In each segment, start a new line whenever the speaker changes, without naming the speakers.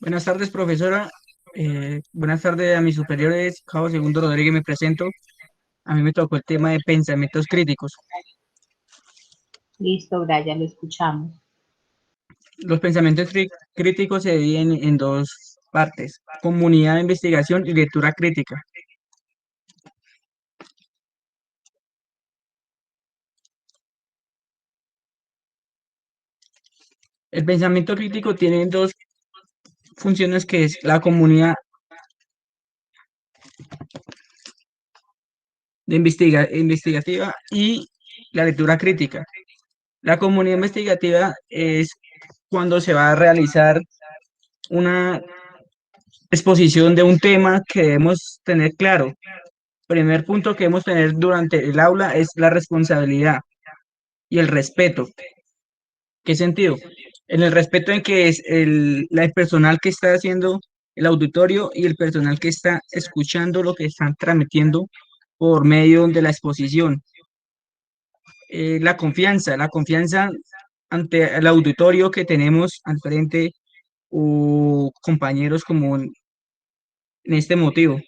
Buenas tardes, profesora. Buenas tardes a mis superiores. Cabo Segundo Rodríguez, me presento. A mí me tocó el tema de pensamientos críticos.
Listo, Brian, lo escuchamos.
Los pensamientos críticos se dividen en dos partes: comunidad de investigación y lectura crítica. El pensamiento crítico tiene dos funciones, que es la comunidad de investigativa y la lectura crítica. La comunidad investigativa es cuando se va a realizar una exposición de un tema que debemos tener claro. Primer punto que debemos tener durante el aula es la responsabilidad y el respeto. ¿Qué sentido? En el respeto en que es el personal que está haciendo el auditorio y el personal que está escuchando lo que están transmitiendo por medio de la exposición. La confianza ante el auditorio que tenemos al frente, o compañeros como en este motivo.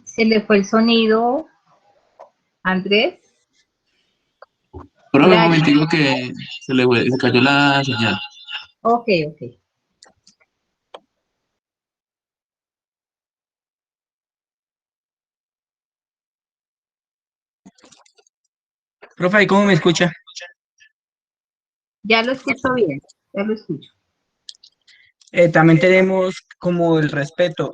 Se le fue el sonido, Andrés.
Profe, un
Brian.
momentico que se cayó la señal.
Ok, ok.
Profe, ¿y cómo me escucha?
Ya lo escucho bien, ya lo escucho.
También tenemos como el respeto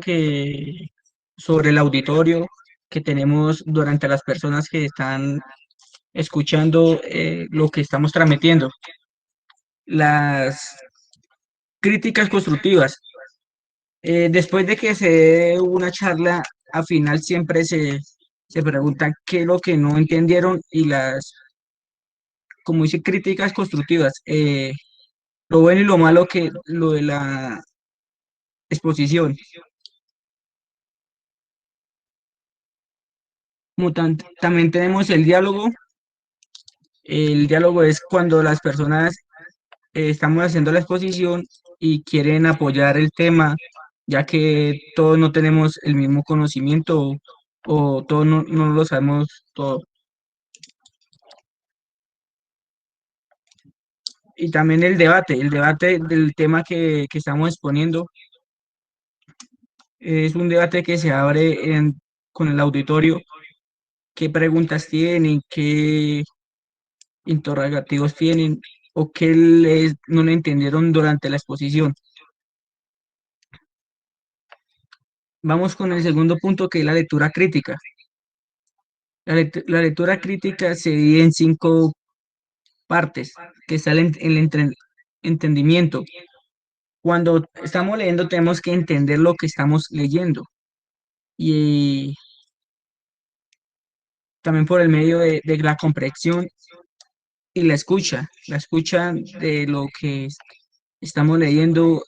que sobre el auditorio que tenemos durante las personas que están escuchando lo que estamos transmitiendo. Las críticas constructivas. Después de que se dé una charla, al final siempre se preguntan qué es lo que no entendieron y como dice, críticas constructivas. Lo bueno y lo malo que lo de la exposición. También tenemos el diálogo. El diálogo es cuando las personas estamos haciendo la exposición y quieren apoyar el tema, ya que todos no tenemos el mismo conocimiento, o todos no lo sabemos todo. Y también el debate del tema que estamos exponiendo, es un debate que se abre con el auditorio: qué preguntas tienen, qué interrogativos tienen o qué no le entendieron durante la exposición. Vamos con el segundo punto, que es la lectura crítica. La lectura crítica se divide en cinco partes, que salen el entendimiento. Cuando estamos leyendo tenemos que entender lo que estamos leyendo, y también por el medio de la comprensión y la escucha de lo que estamos leyendo.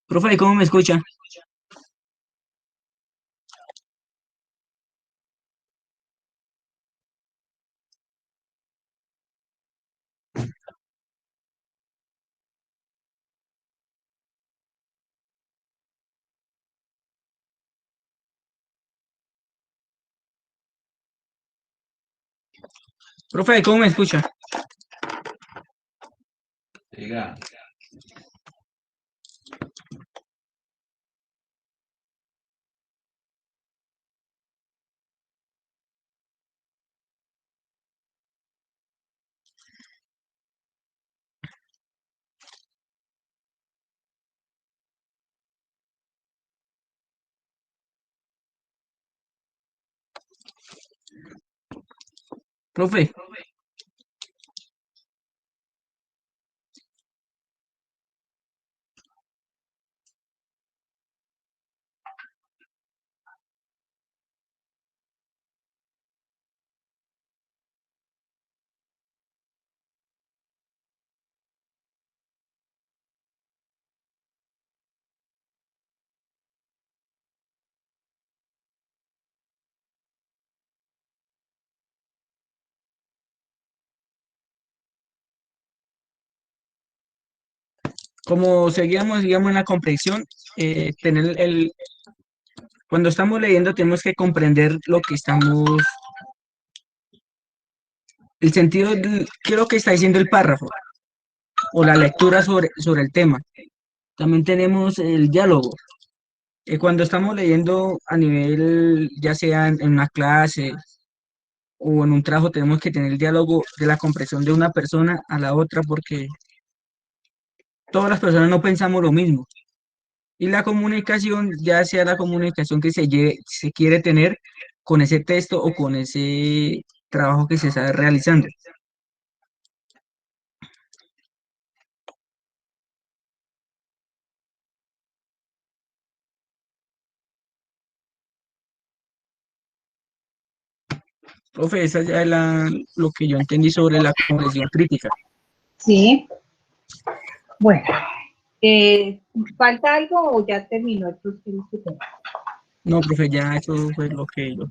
Profe, ¿cómo me escucha? Profe, ¿cómo me escucha?
Diga.
Profe, como seguíamos en la comprensión, cuando estamos leyendo tenemos que comprender el sentido, qué es lo que está diciendo el párrafo o la lectura sobre el tema. También tenemos el diálogo. Cuando estamos leyendo a nivel, ya sea en una clase o en un trabajo, tenemos que tener el diálogo de la comprensión de una persona a la otra porque todas las personas no pensamos lo mismo. Y la comunicación, ya sea la comunicación que se quiere tener con ese texto o con ese trabajo que se está realizando. Profe, esa ya es lo que yo entendí sobre la comprensión crítica.
Sí. Bueno, ¿falta algo o ya terminó el tema?
No, profe, ya eso fue lo que yo.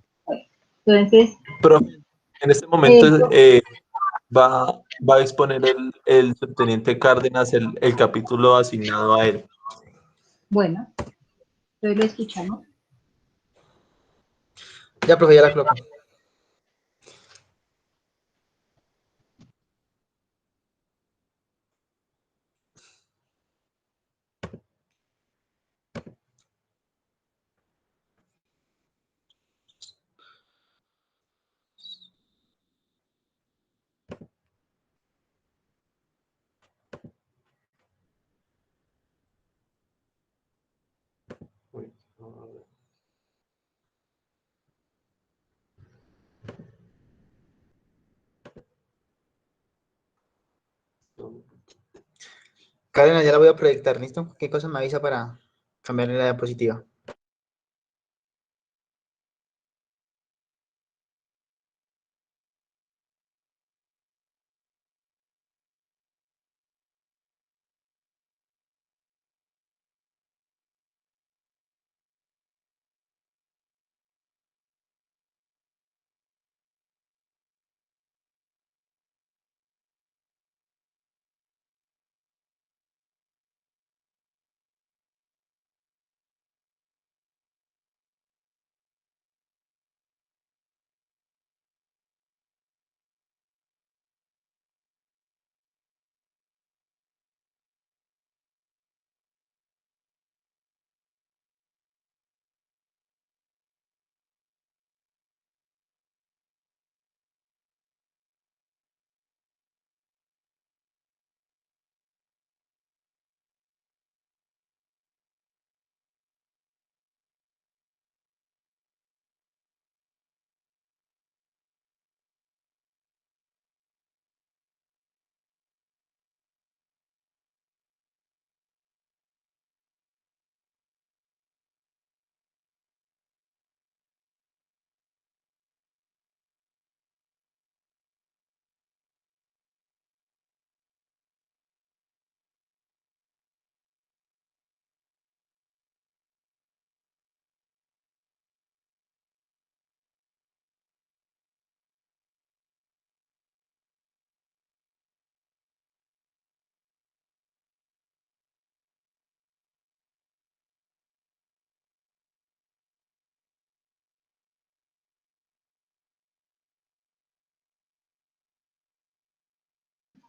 Entonces,
Profe, en este momento va a exponer el subteniente Cárdenas el capítulo asignado a él.
bueno, entonces lo escuchamos.
Ya, profe, ya la coloco. Cadena, ya la voy a proyectar, ¿listo? ¿Qué cosa me avisa para cambiarle la diapositiva?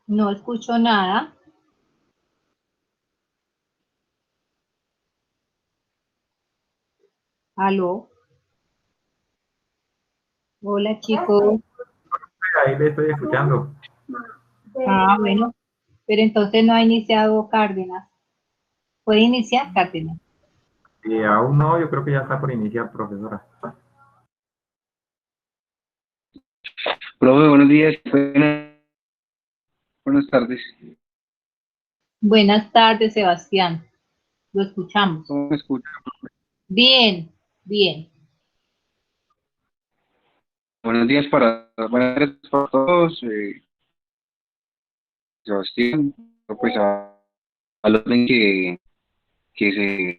No escucho nada. Aló. Hola, chicos.
Ahí le estoy escuchando.
Ah, bueno. Pero entonces no ha iniciado Cárdenas. ¿Puede iniciar Cárdenas?
Aún no, yo creo que ya está por iniciar, profesora.
Profe, buenos días. Buenas tardes.
Buenas tardes, Sebastián. Lo escuchamos.
¿Cómo me escucha?
Bien, bien.
Buenas tardes para todos. Sebastián, pues al orden que se,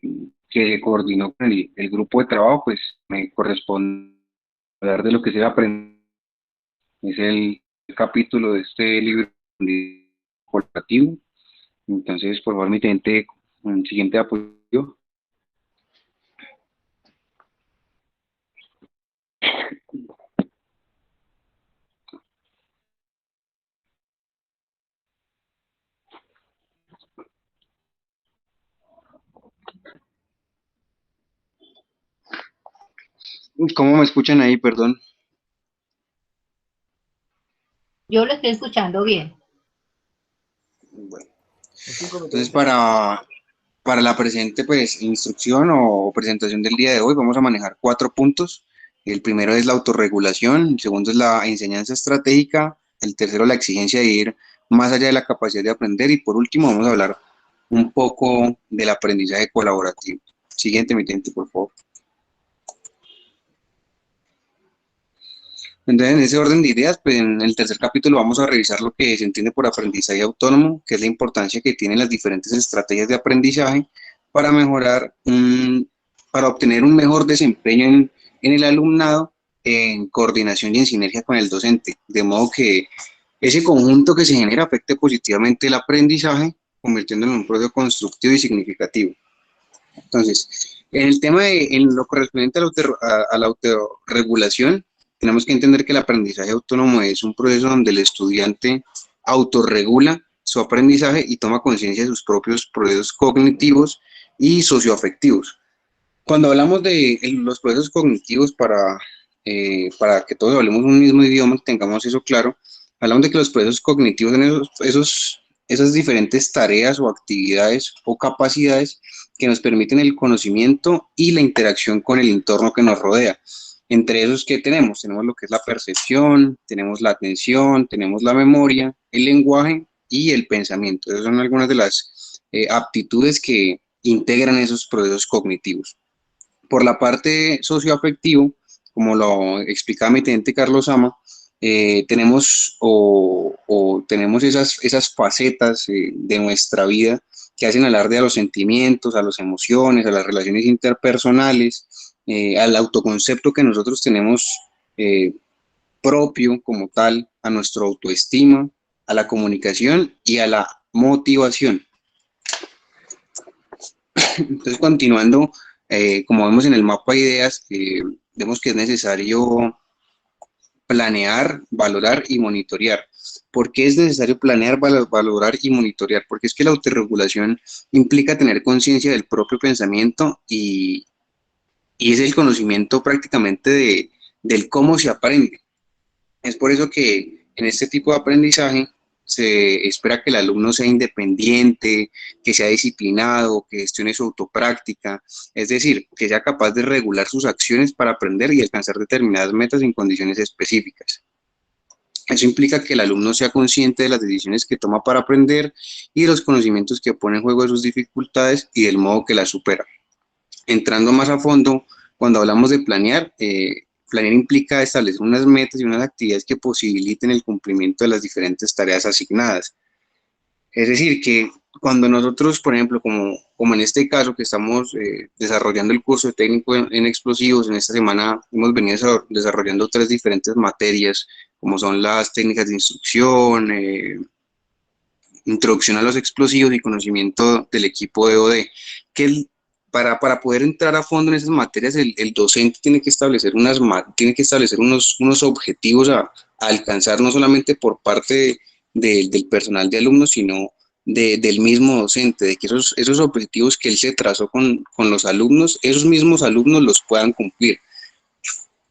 que se coordinó con el grupo de trabajo, pues me corresponde hablar de lo que se va a aprender. Es el capítulo de este libro colaborativo. Entonces, por favor, mi teniente, un siguiente apoyo. ¿Cómo me escuchan ahí? Perdón.
Yo lo estoy escuchando bien.
Bueno, entonces para la presente pues instrucción o presentación del día de hoy vamos a manejar 4 puntos. El primero es la autorregulación, el segundo es la enseñanza estratégica, el tercero la exigencia de ir más allá de la capacidad de aprender y por último vamos a hablar un poco del aprendizaje colaborativo. Siguiente, mi teniente, por favor. Entonces, en ese orden de ideas, pues en el tercer capítulo vamos a revisar lo que se entiende por aprendizaje autónomo, que es la importancia que tienen las diferentes estrategias de aprendizaje para mejorar, para obtener un mejor desempeño en el alumnado en coordinación y en sinergia con el docente, de modo que ese conjunto que se genera afecte positivamente el aprendizaje, convirtiéndolo en un proceso constructivo y significativo. Entonces, en el tema en lo correspondiente a la autorregulación, tenemos que entender que el aprendizaje autónomo es un proceso donde el estudiante autorregula su aprendizaje y toma conciencia de sus propios procesos cognitivos y socioafectivos. Cuando hablamos de los procesos cognitivos para que todos hablemos un mismo idioma, tengamos eso claro, hablamos de que los procesos cognitivos son esas diferentes tareas o actividades o capacidades que nos permiten el conocimiento y la interacción con el entorno que nos rodea. Entre esos, ¿qué tenemos? Tenemos lo que es la percepción, tenemos la atención, tenemos la memoria, el lenguaje y el pensamiento. Esas son algunas de las aptitudes que integran esos procesos cognitivos. Por la parte socioafectivo, como lo explicaba mi teniente Carlos Sama, tenemos tenemos esas facetas de nuestra vida que hacen alarde a los sentimientos, a las emociones, a las relaciones interpersonales, al autoconcepto que nosotros tenemos propio como tal, a nuestra autoestima, a la comunicación y a la motivación. Entonces, continuando, como vemos en el mapa de ideas, vemos que es necesario planear, valorar y monitorear. ¿Por qué es necesario planear, valorar y monitorear? Porque es que la autorregulación implica tener conciencia del propio pensamiento y es el conocimiento prácticamente del cómo se aprende. Es por eso que en este tipo de aprendizaje se espera que el alumno sea independiente, que sea disciplinado, que gestione su autopráctica, es decir, que sea capaz de regular sus acciones para aprender y alcanzar determinadas metas en condiciones específicas. Eso implica que el alumno sea consciente de las decisiones que toma para aprender y de los conocimientos que pone en juego de sus dificultades y del modo que las supera. Entrando más a fondo, cuando hablamos de planear, planear implica establecer unas metas y unas actividades que posibiliten el cumplimiento de las diferentes tareas asignadas. Es decir, que cuando nosotros, por ejemplo, como en este caso que estamos desarrollando el curso de técnico en explosivos, en esta semana hemos venido desarrollando 3 diferentes materias, como son las técnicas de instrucción, introducción a los explosivos y conocimiento del equipo de OD, que para poder entrar a fondo en esas materias, el docente tiene que establecer unos objetivos a alcanzar, no solamente por parte del personal de alumnos, sino del mismo docente, de que esos objetivos que él se trazó con los alumnos, esos mismos alumnos los puedan cumplir.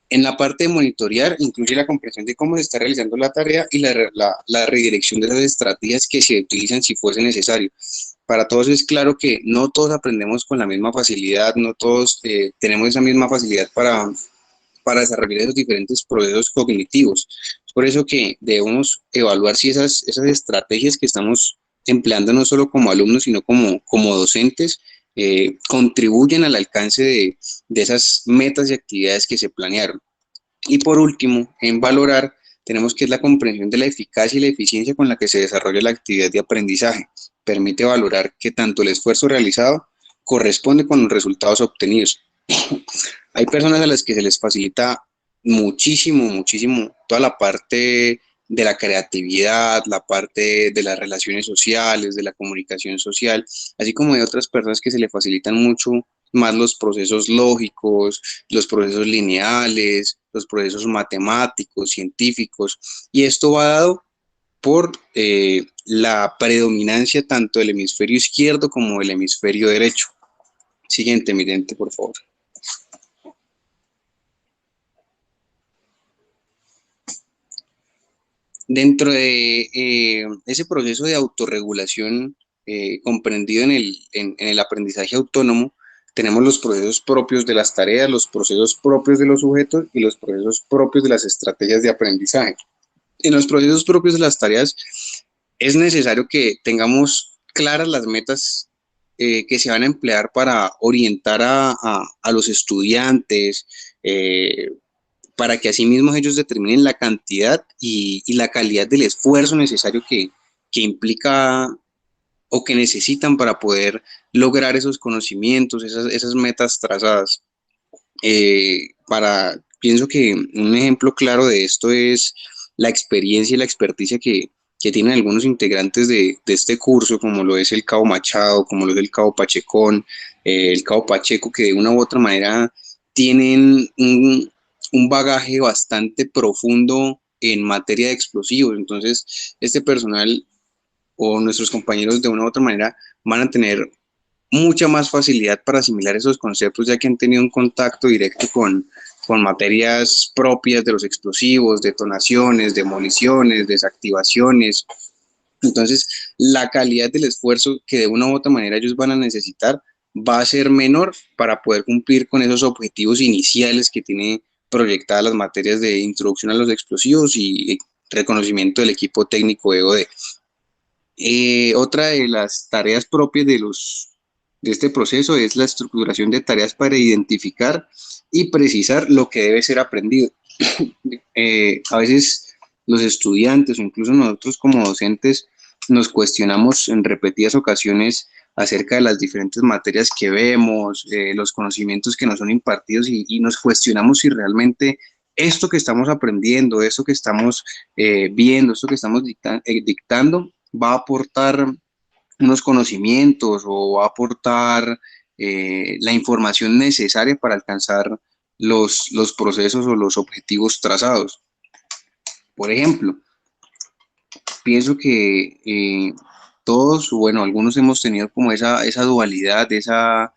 En la parte de monitorear, incluye la comprensión de cómo se está realizando la tarea y la redirección de las estrategias que se utilizan si fuese necesario. Para todos es claro que no todos aprendemos con la misma facilidad, no todos tenemos esa misma facilidad para desarrollar esos diferentes procesos cognitivos. por eso que debemos evaluar si esas estrategias que estamos empleando no solo como alumnos, sino como docentes, contribuyen al alcance de esas metas y actividades que se planearon. Y por último, en valorar, tenemos que es la comprensión de la eficacia y la eficiencia con la que se desarrolla la actividad de aprendizaje. Permite valorar que tanto el esfuerzo realizado corresponde con los resultados obtenidos. Hay personas a las que se les facilita muchísimo toda la parte de la creatividad, la parte de las relaciones sociales, de la comunicación social, así como hay otras personas que se les facilitan mucho más los procesos lógicos, los procesos lineales, los procesos matemáticos, científicos, y esto va dado por la predominancia tanto del hemisferio izquierdo como del hemisferio derecho. Siguiente, evidente, por favor. Dentro de ese proceso de autorregulación comprendido en el aprendizaje autónomo, tenemos los procesos propios de las tareas, los procesos propios de los sujetos y los procesos propios de las estrategias de aprendizaje. En los procesos propios de las tareas es necesario que tengamos claras las metas que se van a emplear para orientar a los estudiantes, para que asimismo ellos determinen la cantidad y la calidad del esfuerzo necesario que implica o que necesitan para poder lograr esos conocimientos, esas metas trazadas. Pienso que un ejemplo claro de esto es la experiencia y la experticia que tienen algunos integrantes de este curso, como lo es el Cabo Machado, como lo es el Cabo Pachecón, el Cabo Pacheco, que de una u otra manera tienen un bagaje bastante profundo en materia de explosivos. Entonces, este personal o nuestros compañeros de una u otra manera van a tener mucha más facilidad para asimilar esos conceptos, ya que han tenido un contacto directo con materias propias de los explosivos, detonaciones, demoliciones, desactivaciones. Entonces, la calidad del esfuerzo que de una u otra manera ellos van a necesitar va a ser menor para poder cumplir con esos objetivos iniciales que tiene proyectadas las materias de introducción a los explosivos y reconocimiento del equipo técnico EOD. Otra de las tareas propias de este proceso es la estructuración de tareas para identificar y precisar lo que debe ser aprendido. A veces los estudiantes o incluso nosotros como docentes nos cuestionamos en repetidas ocasiones acerca de las diferentes materias que vemos, los conocimientos que nos son impartidos y nos cuestionamos si realmente esto que estamos aprendiendo, esto que estamos viendo, esto que estamos dictando va a aportar unos conocimientos o va a aportar la información necesaria para alcanzar los procesos o los objetivos trazados. Por ejemplo, pienso que todos, bueno, algunos hemos tenido como esa dualidad, esa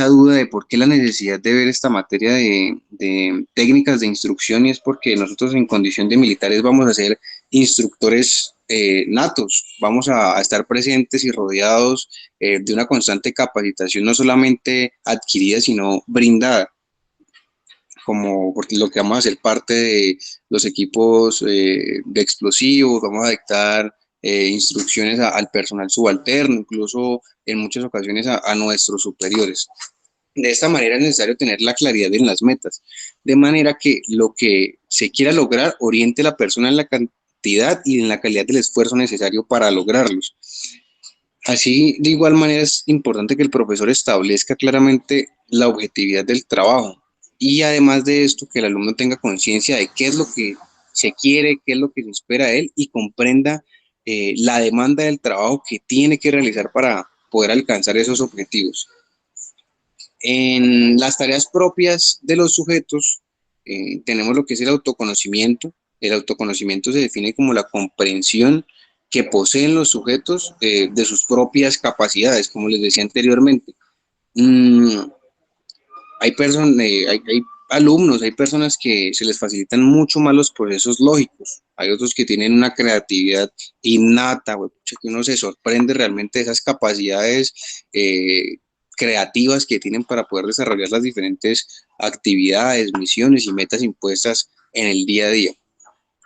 duda de por qué la necesidad de ver esta materia de técnicas de instrucción, y es porque nosotros en condición de militares vamos a ser instructores natos, vamos a estar presentes y rodeados de una constante capacitación, no solamente adquirida, sino brindada, como porque lo que vamos a hacer parte de los equipos de explosivos, vamos a dictar instrucciones al personal subalterno, incluso en muchas ocasiones a nuestros superiores. De esta manera es necesario tener la claridad en las metas, de manera que lo que se quiera lograr oriente a la persona en la cantidad y en la calidad del esfuerzo necesario para lograrlos. Así, de igual manera, es importante que el profesor establezca claramente la objetividad del trabajo y además de esto, que el alumno tenga conciencia de qué es lo que se quiere, qué es lo que se espera de él y comprenda la demanda del trabajo que tiene que realizar para poder alcanzar esos objetivos. En las tareas propias de los sujetos tenemos lo que es el autoconocimiento. El autoconocimiento se define como la comprensión que poseen los sujetos de sus propias capacidades, como les decía anteriormente. Hay alumnos, hay personas que se les facilitan mucho más los procesos lógicos, hay otros que tienen una creatividad innata, que uno se sorprende realmente de esas capacidades creativas que tienen para poder desarrollar las diferentes actividades, misiones y metas impuestas en el día a día.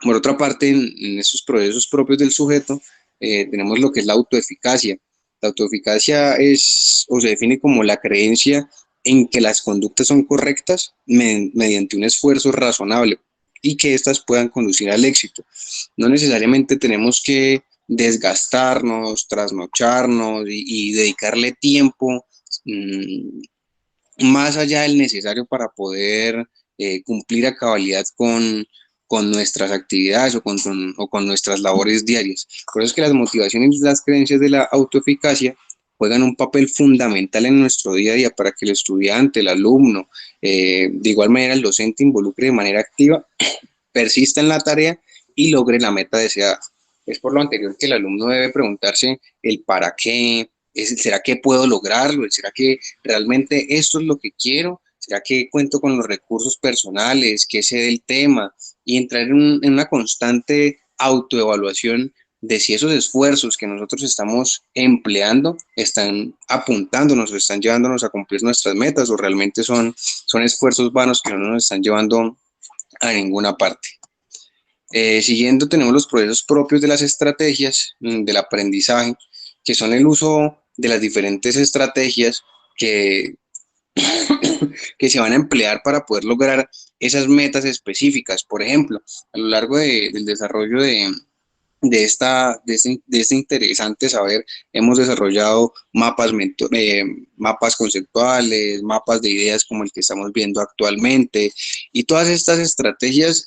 Por otra parte, en estos procesos propios del sujeto, tenemos lo que es la autoeficacia. La autoeficacia es, o se define como la creencia en que las conductas son correctas mediante un esfuerzo razonable y que éstas puedan conducir al éxito. No necesariamente tenemos que desgastarnos, trasnocharnos y dedicarle tiempo más allá del necesario para poder cumplir a cabalidad con nuestras actividades o con nuestras labores diarias. Por eso es que las motivaciones y las creencias de la autoeficacia juegan un papel fundamental en nuestro día a día para que el estudiante, el alumno, de igual manera el docente involucre de manera activa, persista en la tarea y logre la meta deseada. Es por lo anterior que el alumno debe preguntarse el para qué, ¿será que puedo lograrlo? ¿Será que realmente esto es lo que quiero? ¿Será que cuento con los recursos personales? ¿Qué sé del tema? Y entrar en una constante autoevaluación de si esos esfuerzos que nosotros estamos empleando están apuntándonos o están llevándonos a cumplir nuestras metas o realmente son esfuerzos vanos que no nos están llevando a ninguna parte. Siguiendo, tenemos los procesos propios de las estrategias del aprendizaje, que son el uso de las diferentes estrategias que, que se van a emplear para poder lograr esas metas específicas. Por ejemplo, a lo largo del desarrollo de este interesante saber, hemos desarrollado mapas conceptuales, mapas de ideas como el que estamos viendo actualmente, y todas estas estrategias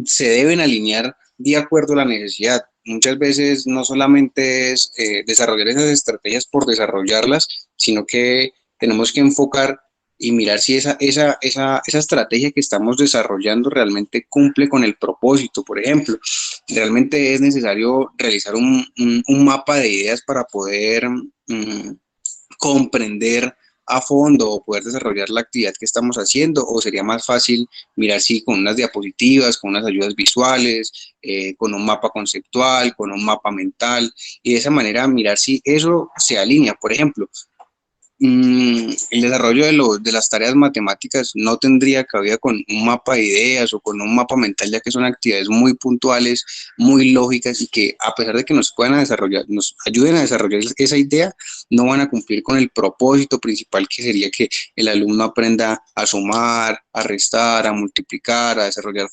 se deben alinear de acuerdo a la necesidad. Muchas veces no solamente es desarrollar esas estrategias por desarrollarlas, sino que tenemos que enfocar y mirar si esa estrategia que estamos desarrollando realmente cumple con el propósito. Por ejemplo, realmente es necesario realizar un mapa de ideas para poder comprender a fondo o poder desarrollar la actividad que estamos haciendo, o sería más fácil mirar si con unas diapositivas, con unas ayudas visuales, con un mapa conceptual, con un mapa mental, y de esa manera mirar si eso se alinea. Por ejemplo, el desarrollo de las tareas matemáticas no tendría cabida con un mapa de ideas o con un mapa mental, ya que son actividades muy puntuales, muy lógicas y que a pesar de que nos ayuden a desarrollar esa idea, no van a cumplir con el propósito principal, que sería que el alumno aprenda a sumar, a restar, a multiplicar, a desarrollar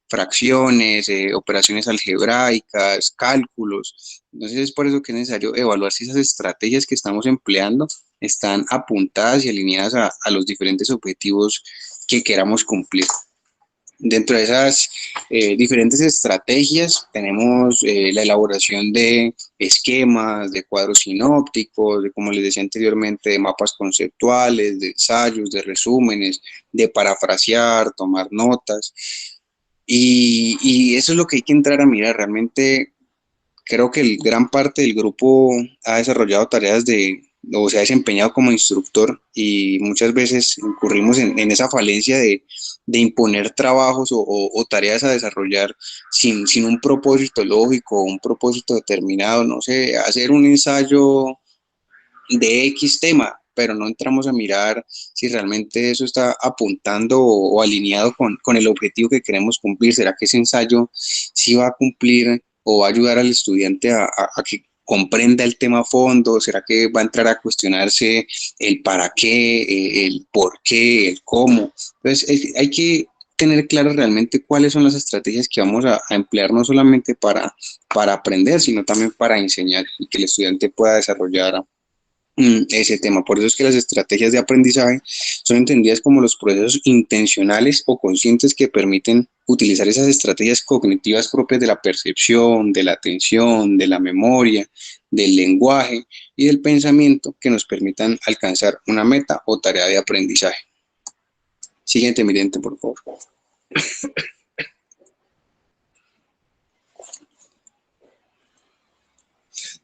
fracciones, operaciones algebraicas, cálculos. Entonces es por eso que es necesario evaluar si esas estrategias que estamos empleando están apuntadas y alineadas a los diferentes objetivos que queramos cumplir. Dentro de esas diferentes estrategias tenemos la elaboración de esquemas, de cuadros sinópticos, de, como les decía anteriormente, de mapas conceptuales, de ensayos, de resúmenes, de parafrasear, tomar notas. Y eso es lo que hay que entrar a mirar. Realmente creo que gran parte del grupo ha desarrollado tareas o se ha desempeñado como instructor, y muchas veces incurrimos en esa falencia de imponer trabajos o tareas a desarrollar sin un propósito lógico, un propósito determinado. No sé, hacer un ensayo de X tema, pero no entramos a mirar si realmente eso está apuntando o alineado con el objetivo que queremos cumplir. ¿Será que ese ensayo sí va a cumplir o va a ayudar al estudiante a que comprenda el tema a fondo? ¿Será que va a entrar a cuestionarse el para qué, el por qué, el cómo? Entonces hay que tener claro realmente cuáles son las estrategias que vamos a emplear, no solamente para aprender, sino también para enseñar y que el estudiante pueda desarrollar ese tema. Por eso es que las estrategias de aprendizaje son entendidas como los procesos intencionales o conscientes que permiten utilizar esas estrategias cognitivas propias de la percepción, de la atención, de la memoria, del lenguaje y del pensamiento, que nos permitan alcanzar una meta o tarea de aprendizaje. Siguiente, Mirente, por favor.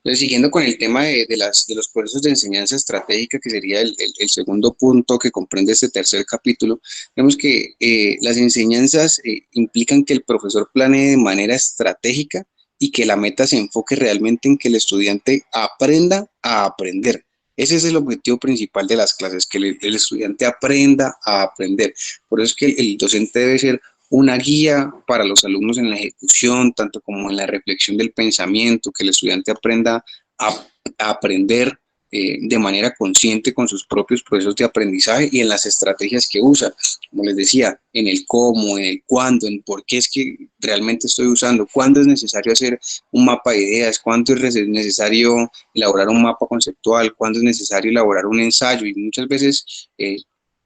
Entonces, siguiendo con el tema de los procesos de enseñanza estratégica, que sería el segundo punto que comprende este tercer capítulo, vemos que las enseñanzas implican que el profesor planee de manera estratégica y que la meta se enfoque realmente en que el estudiante aprenda a aprender. Ese es el objetivo principal de las clases, que el estudiante aprenda a aprender. Por eso es que el docente debe ser una guía para los alumnos en la ejecución, tanto como en la reflexión del pensamiento, que el estudiante aprenda a aprender de manera consciente con sus propios procesos de aprendizaje y en las estrategias que usa, como les decía, en el cómo, en el cuándo, en por qué es que realmente estoy usando, cuándo es necesario hacer un mapa de ideas, cuándo es necesario elaborar un mapa conceptual, cuándo es necesario elaborar un ensayo, y muchas veces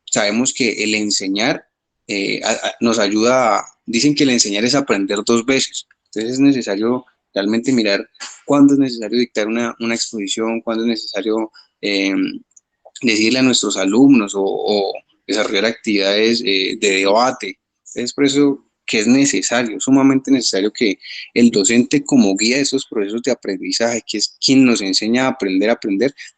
sabemos que el enseñar nos ayuda, dicen que el enseñar es aprender 2 veces, entonces es necesario realmente mirar cuándo es necesario dictar una exposición, cuándo es necesario decirle a nuestros alumnos o desarrollar actividades de debate. Es por eso que es necesario, sumamente necesario que el docente como guía de esos procesos de aprendizaje, que es quien nos enseña a aprender,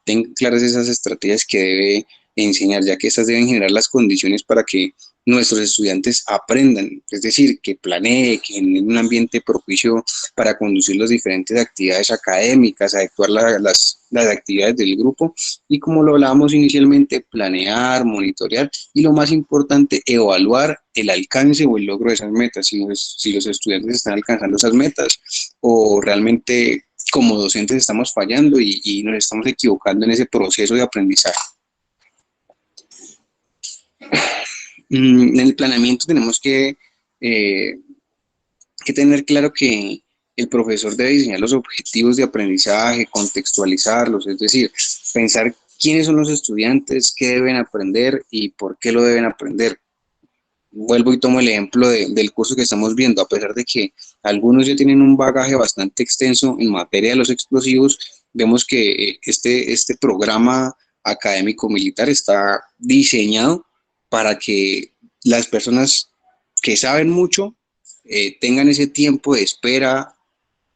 tenga claras esas estrategias que debe enseñar, ya que estas deben generar las condiciones para que nuestros estudiantes aprendan, es decir, que planee, que genere un ambiente propicio para conducir las diferentes actividades académicas, adecuar las actividades del grupo y, como lo hablábamos inicialmente, planear, monitorear y, lo más importante, evaluar el alcance o el logro de esas metas, si los estudiantes están alcanzando esas metas o realmente como docentes estamos fallando y nos estamos equivocando en ese proceso de aprendizaje. En el planeamiento tenemos que tener claro que el profesor debe diseñar los objetivos de aprendizaje, contextualizarlos, es decir, pensar quiénes son los estudiantes, qué deben aprender y por qué lo deben aprender. Vuelvo y tomo el ejemplo del curso que estamos viendo. A pesar de que algunos ya tienen un bagaje bastante extenso en materia de los explosivos, vemos que este programa académico militar está diseñado para que las personas que saben mucho tengan ese tiempo de espera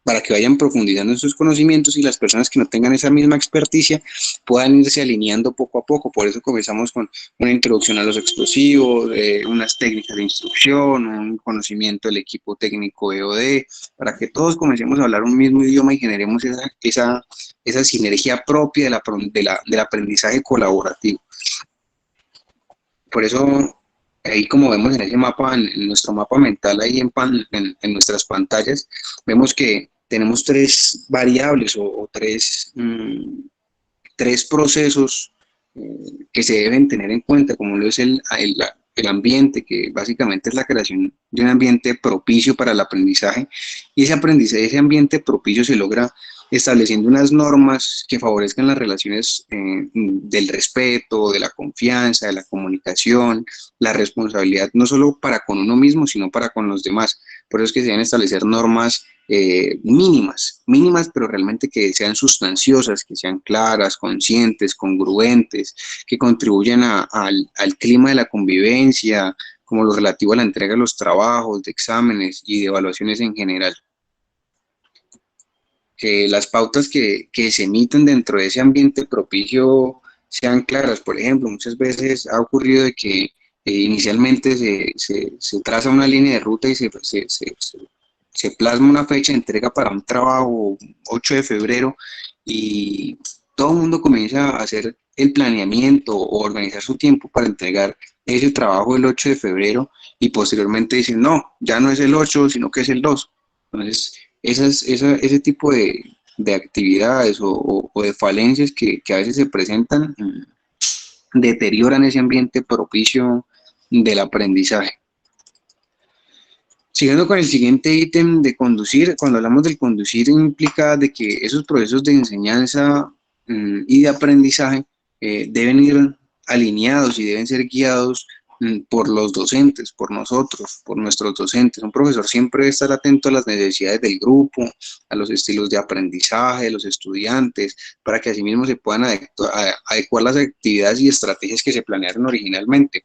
para que vayan profundizando en sus conocimientos, y las personas que no tengan esa misma experticia puedan irse alineando poco a poco. Por eso comenzamos con una introducción a los explosivos, unas técnicas de instrucción, un conocimiento del equipo técnico EOD, para que todos comencemos a hablar un mismo idioma y generemos esa sinergia propia del aprendizaje colaborativo. Por eso, ahí como vemos en ese mapa, en nuestro mapa mental, ahí en nuestras pantallas, vemos que tenemos 3 variables o 3 procesos que se deben tener en cuenta, como lo es el ambiente, que básicamente es la creación de un ambiente propicio para el aprendizaje, y ese ambiente propicio se logra estableciendo unas normas que favorezcan las relaciones del respeto, de la confianza, de la comunicación, la responsabilidad, no solo para con uno mismo, sino para con los demás. Por eso es que se deben establecer normas mínimas, pero realmente que sean sustanciosas, que sean claras, conscientes, congruentes, que contribuyan al clima de la convivencia, como lo relativo a la entrega de los trabajos, de exámenes y de evaluaciones en general. Que las pautas que se emiten dentro de ese ambiente propicio sean claras. Por ejemplo, muchas veces ha ocurrido de que inicialmente se traza una línea de ruta y se plasma una fecha de entrega para un trabajo, 8 de febrero, y todo el mundo comienza a hacer el planeamiento o organizar su tiempo para entregar ese trabajo el 8 de febrero, y posteriormente dicen, no, ya no es el 8, sino que es el 2. Entonces, ese tipo de actividades o de falencias que a veces se presentan deterioran ese ambiente propicio del aprendizaje. Siguiendo con el siguiente ítem de conducir, cuando hablamos del conducir implica de que esos procesos de enseñanza y de aprendizaje deben ir alineados y deben ser guiados por los docentes, por nosotros, por nuestros docentes. Un profesor siempre debe estar atento a las necesidades del grupo, a los estilos de aprendizaje de los estudiantes, para que asimismo se puedan adecuar las actividades y estrategias que se planearon originalmente.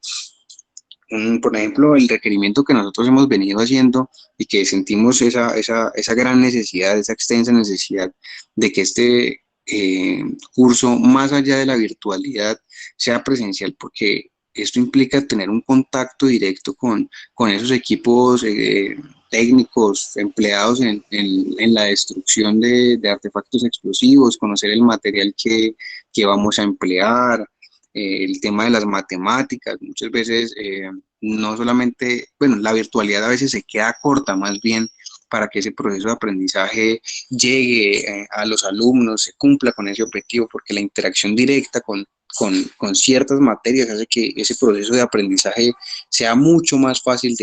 Por ejemplo, el requerimiento que nosotros hemos venido haciendo y que sentimos esa gran necesidad, esa extensa necesidad de que este curso, más allá de la virtualidad, sea presencial, porque esto implica tener un contacto directo con esos equipos técnicos empleados en la destrucción de artefactos explosivos, conocer el material que vamos a emplear, el tema de las matemáticas. Muchas veces no solamente, bueno, la virtualidad a veces se queda corta, más bien para que ese proceso de aprendizaje llegue a los alumnos, se cumpla con ese objetivo, porque la interacción directa con ciertas materias hace que ese proceso de aprendizaje sea mucho más fácil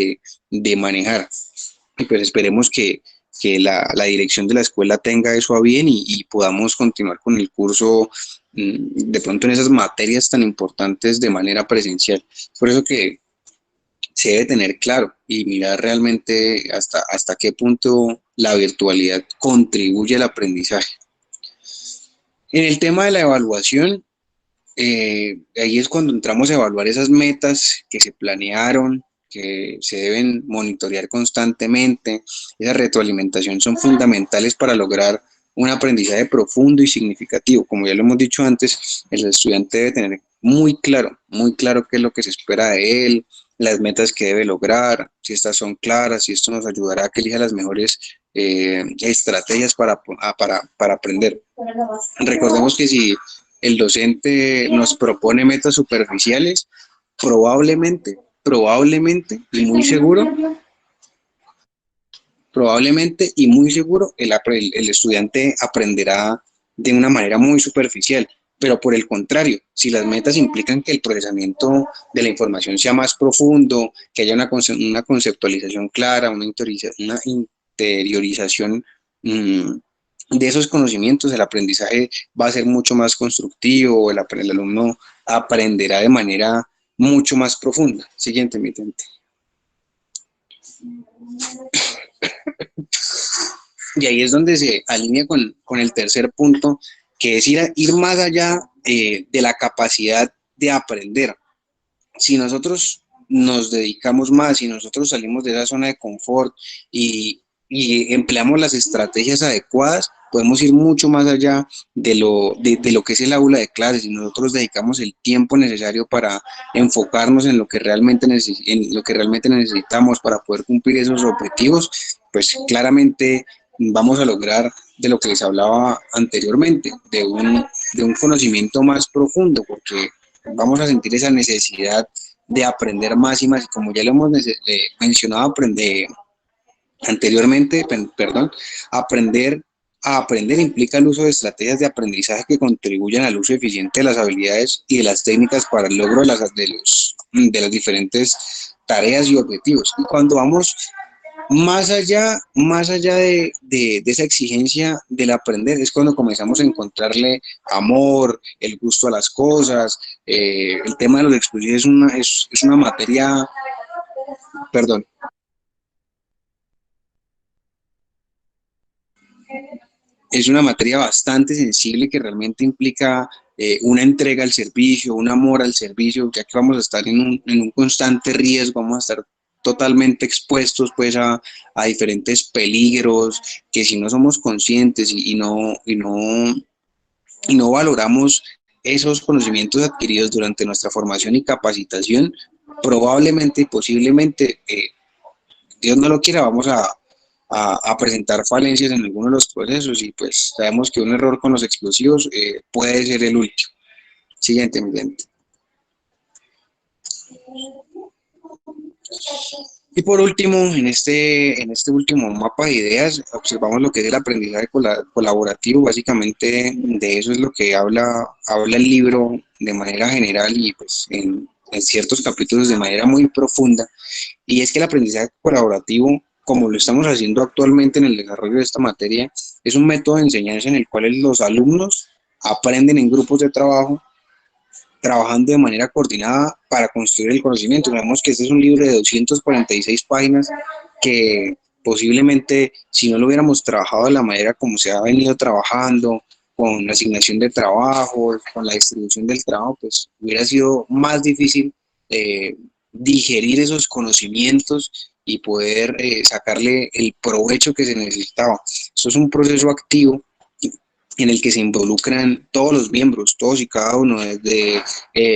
de manejar. Y pues esperemos que la dirección de la escuela tenga eso a bien y podamos continuar con el curso de pronto en esas materias tan importantes de manera presencial. Por eso que se debe tener claro y mirar realmente hasta qué punto la virtualidad contribuye al aprendizaje. En el tema de la evaluación, ahí es cuando entramos a evaluar esas metas que se planearon, que se deben monitorear constantemente. Esa retroalimentación son fundamentales para lograr un aprendizaje profundo y significativo. Como ya lo hemos dicho antes, el estudiante debe tener muy claro qué es lo que se espera de él, las metas que debe lograr, si estas son claras, si esto nos ayudará a que elija las mejores estrategias para aprender. Recordemos que si el docente nos propone metas superficiales, probablemente y muy seguro, el estudiante aprenderá de una manera muy superficial. Pero por el contrario, si las metas implican que el procesamiento de la información sea más profundo, que haya una conceptualización clara, una interiorización de esos conocimientos, el aprendizaje va a ser mucho más constructivo, el alumno aprenderá de manera mucho más profunda. Siguiente, emitente. Y ahí es donde se alinea con el tercer punto, que es ir más allá de la capacidad de aprender. Si nosotros nos dedicamos más, si nosotros salimos de esa zona de confort y empleamos las estrategias adecuadas, podemos ir mucho más allá de lo que es el aula de clases. Y nosotros dedicamos el tiempo necesario para enfocarnos en lo que realmente necesitamos para poder cumplir esos objetivos, pues claramente vamos a lograr de lo que les hablaba anteriormente, de un conocimiento más profundo, porque vamos a sentir esa necesidad de aprender más y más. Y como ya lo hemos mencionado anteriormente, aprender a aprender implica el uso de estrategias de aprendizaje que contribuyan al uso eficiente de las habilidades y de las técnicas para el logro de las diferentes tareas y objetivos. Y cuando vamos más allá de esa exigencia del aprender, es cuando comenzamos a encontrarle amor, el gusto a las cosas. El tema de los explosivos es una materia, es una materia bastante sensible que realmente implica una entrega al servicio, un amor al servicio, ya que vamos a estar en un constante riesgo, vamos a estar totalmente expuestos pues a diferentes peligros, que si no somos conscientes y no valoramos esos conocimientos adquiridos durante nuestra formación y capacitación, probablemente y posiblemente, Dios no lo quiera, vamos a presentar falencias en algunos de los procesos, y pues sabemos que un error con los explosivos puede ser el último. Siguiente, evidente. Y por último, en este último mapa de ideas, observamos lo que es el aprendizaje colaborativo. Básicamente de eso es lo que habla el libro de manera general y pues en ciertos capítulos de manera muy profunda. Y es que el aprendizaje colaborativo, como lo estamos haciendo actualmente en el desarrollo de esta materia, es un método de enseñanza en el cual los alumnos aprenden en grupos de trabajo, trabajando de manera coordinada para construir el conocimiento. Sabemos que este es un libro de 246 páginas que posiblemente, si no lo hubiéramos trabajado de la manera como se ha venido trabajando, con la asignación de trabajo, con la distribución del trabajo, pues hubiera sido más difícil digerir esos conocimientos y poder sacarle el provecho que se necesitaba. Esto es un proceso activo en el que se involucran todos los miembros, todos y cada uno, desde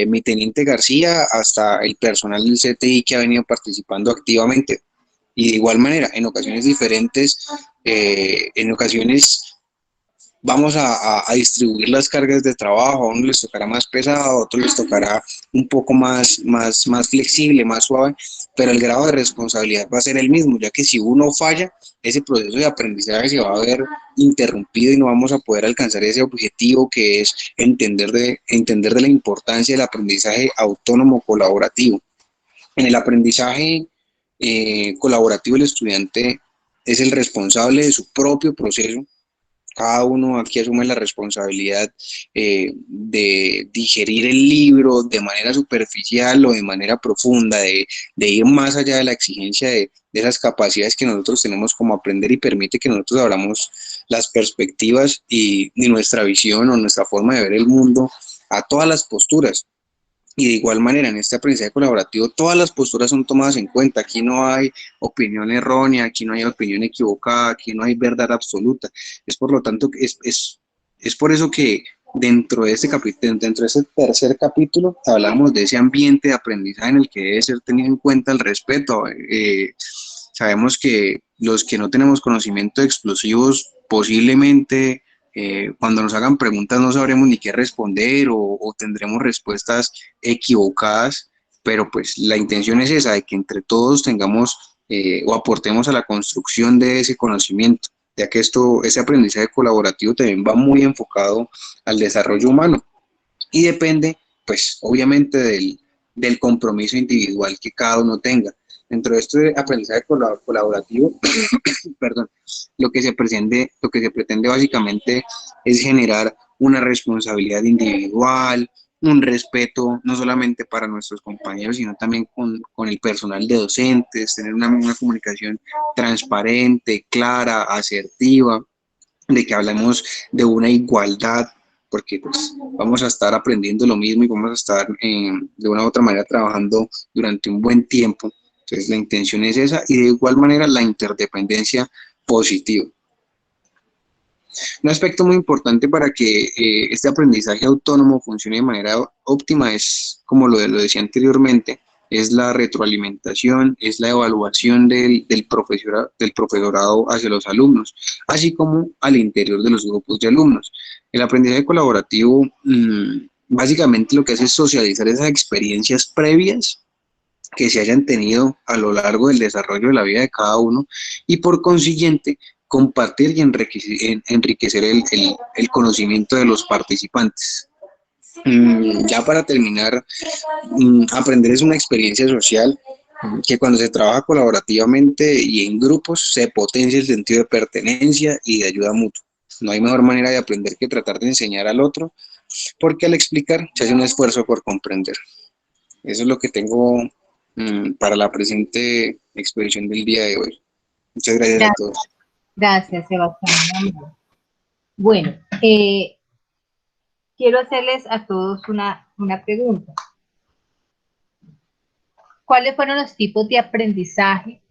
mi teniente García hasta el personal del CTI que ha venido participando activamente. Y de igual manera, en ocasiones diferentes, en ocasiones vamos a distribuir las cargas de trabajo, a unos les tocará más pesado, a otros les tocará un poco más flexible, más suave, pero el grado de responsabilidad va a ser el mismo, ya que si uno falla, ese proceso de aprendizaje se va a ver interrumpido y no vamos a poder alcanzar ese objetivo que es entender de la importancia del aprendizaje autónomo colaborativo. En el aprendizaje colaborativo, el estudiante es el responsable de su propio proceso. Cada uno aquí asume la responsabilidad de digerir el libro de manera superficial o de manera profunda, de ir más allá de la exigencia de esas capacidades que nosotros tenemos como aprender, y permite que nosotros abramos las perspectivas y nuestra visión o nuestra forma de ver el mundo a todas las posturas. Y de igual manera, en este aprendizaje colaborativo, todas las posturas son tomadas en cuenta. Aquí no hay opinión errónea, aquí no hay opinión equivocada, aquí no hay verdad absoluta. Es por lo tanto, es por eso que dentro de este capítulo, dentro de este tercer capítulo, hablamos de ese ambiente de aprendizaje en el que debe ser tenido en cuenta el respeto. Sabemos que los que no tenemos conocimiento de explosivos, posiblemente cuando nos hagan preguntas no sabremos ni qué responder o tendremos respuestas equivocadas, pero pues la intención es esa, de que entre todos tengamos o aportemos a la construcción de ese conocimiento, ya que ese aprendizaje colaborativo también va muy enfocado al desarrollo humano y depende, pues obviamente del compromiso individual que cada uno tenga. Dentro de este aprendizaje colaborativo, perdón, lo que se pretende básicamente es generar una responsabilidad individual, un respeto no solamente para nuestros compañeros, sino también con el personal de docentes, tener una comunicación transparente, clara, asertiva, de que hablemos de una igualdad, porque pues vamos a estar aprendiendo lo mismo y vamos a estar de una u otra manera trabajando durante un buen tiempo. Entonces la intención es esa, y de igual manera la interdependencia positiva. Un aspecto muy importante para que este aprendizaje autónomo funcione de manera óptima es, como lo decía anteriormente, es la retroalimentación, es la evaluación del profesorado hacia los alumnos, así como al interior de los grupos de alumnos. El aprendizaje colaborativo básicamente lo que hace es socializar esas experiencias previas que se hayan tenido a lo largo del desarrollo de la vida de cada uno, y por consiguiente compartir y enriquecer el conocimiento de los participantes. Ya para terminar, aprender es una experiencia social que cuando se trabaja colaborativamente y en grupos se potencia el sentido de pertenencia y de ayuda mutua. No hay mejor manera de aprender que tratar de enseñar al otro, porque al explicar se hace un esfuerzo por comprender. Eso es lo que tengo para la presente exposición del día de hoy. Muchas gracias a todos.
Gracias, Sebastián. Bueno, quiero hacerles a todos una pregunta. ¿Cuáles fueron los tipos de aprendizaje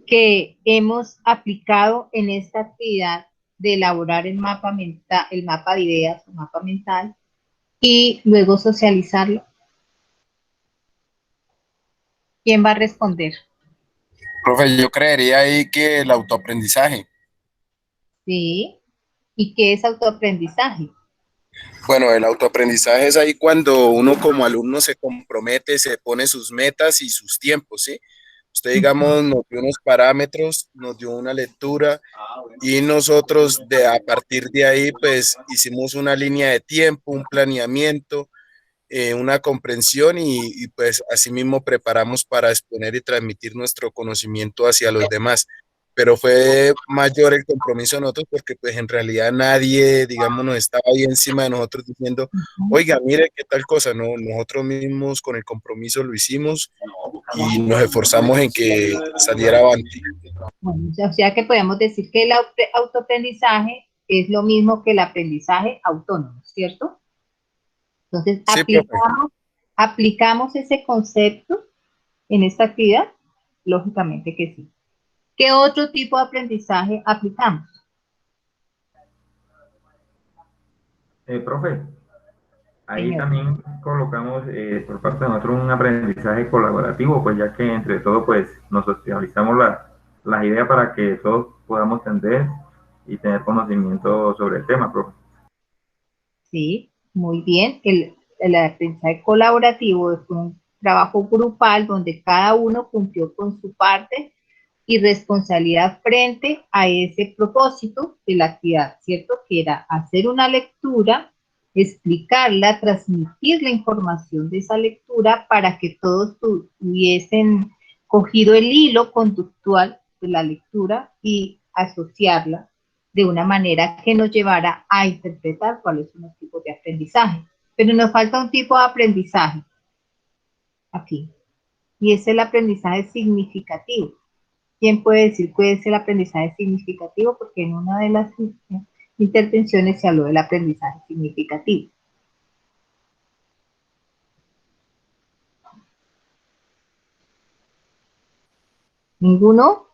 que hemos aplicado en esta actividad de elaborar el mapa mental, el mapa de ideas, el mapa mental, y luego socializarlo? ¿Quién va a responder?
Profe, yo creería ahí que el autoaprendizaje.
Sí. ¿Y qué es autoaprendizaje?
Bueno, el autoaprendizaje es ahí cuando uno como alumno se compromete, se pone sus metas y sus tiempos, ¿sí? Usted, digamos, nos dio unos parámetros, nos dio una lectura y nosotros a partir de ahí, pues, hicimos una línea de tiempo, un planeamiento, una comprensión y pues asimismo preparamos para exponer y transmitir nuestro conocimiento hacia los demás. Pero fue mayor el compromiso de nosotros porque pues en realidad nadie, digamos, nos estaba ahí encima de nosotros diciendo, oiga, mire qué tal cosa, no, nosotros mismos con el compromiso lo hicimos y nos esforzamos en que saliera avante.
Bueno, o sea que podemos decir que el autoaprendizaje es lo mismo que el aprendizaje autónomo, ¿cierto? Entonces,
Sí,
¿aplicamos ese concepto en esta actividad? Lógicamente que sí. ¿Qué otro tipo de aprendizaje aplicamos?
Profe, ahí
Señor.
también colocamos por parte de nosotros un aprendizaje colaborativo, pues ya que entre todos pues nos socializamos las ideas para que todos podamos entender y tener conocimiento sobre el tema, profe.
Sí, muy bien. El aprendizaje colaborativo es un trabajo grupal donde cada uno cumplió con su parte y responsabilidad frente a ese propósito de la actividad, ¿cierto? Que era hacer una lectura, explicarla, transmitir la información de esa lectura para que todos tuviesen cogido el hilo conductual de la lectura y asociarla de una manera que nos llevara a interpretar cuáles son los tipos de aprendizaje. Pero nos falta un tipo de aprendizaje aquí, y es el aprendizaje significativo. ¿Quién puede decir cuál es el aprendizaje significativo? Porque en una de las intervenciones se habló del aprendizaje significativo. ¿Ninguno?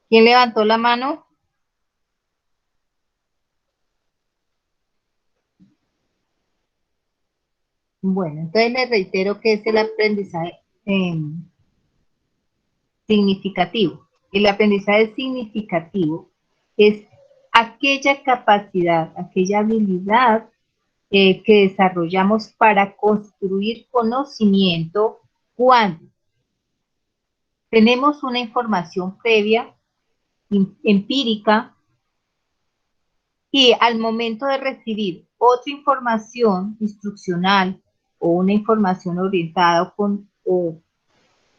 ¿Quién levantó la mano? Bueno, entonces les reitero que es el aprendizaje significativo. El aprendizaje significativo es aquella capacidad, aquella habilidad que desarrollamos para construir conocimiento cuando tenemos una información previa, empírica, y al momento de recibir otra información instruccional o una información orientada o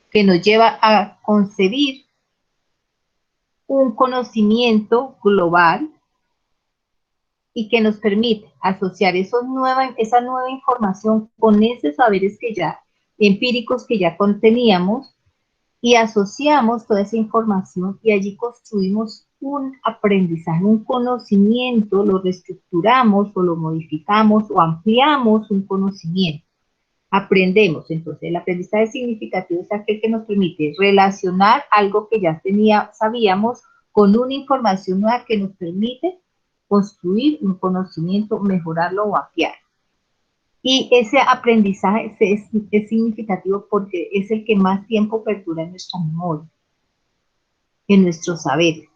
que nos lleva a concebir un conocimiento global y que nos permite asociar esa nueva información con esos saberes que ya empíricos que ya conteníamos y asociamos toda esa información y allí construimos un aprendizaje, un conocimiento, lo reestructuramos o lo modificamos o ampliamos un conocimiento. Aprendemos, entonces el aprendizaje significativo es aquel que nos permite relacionar algo que ya sabíamos con una información nueva que nos permite construir un conocimiento, mejorarlo o ampliar. Y ese aprendizaje es significativo porque es el que más tiempo perdura en nuestra memoria, en nuestros saberes.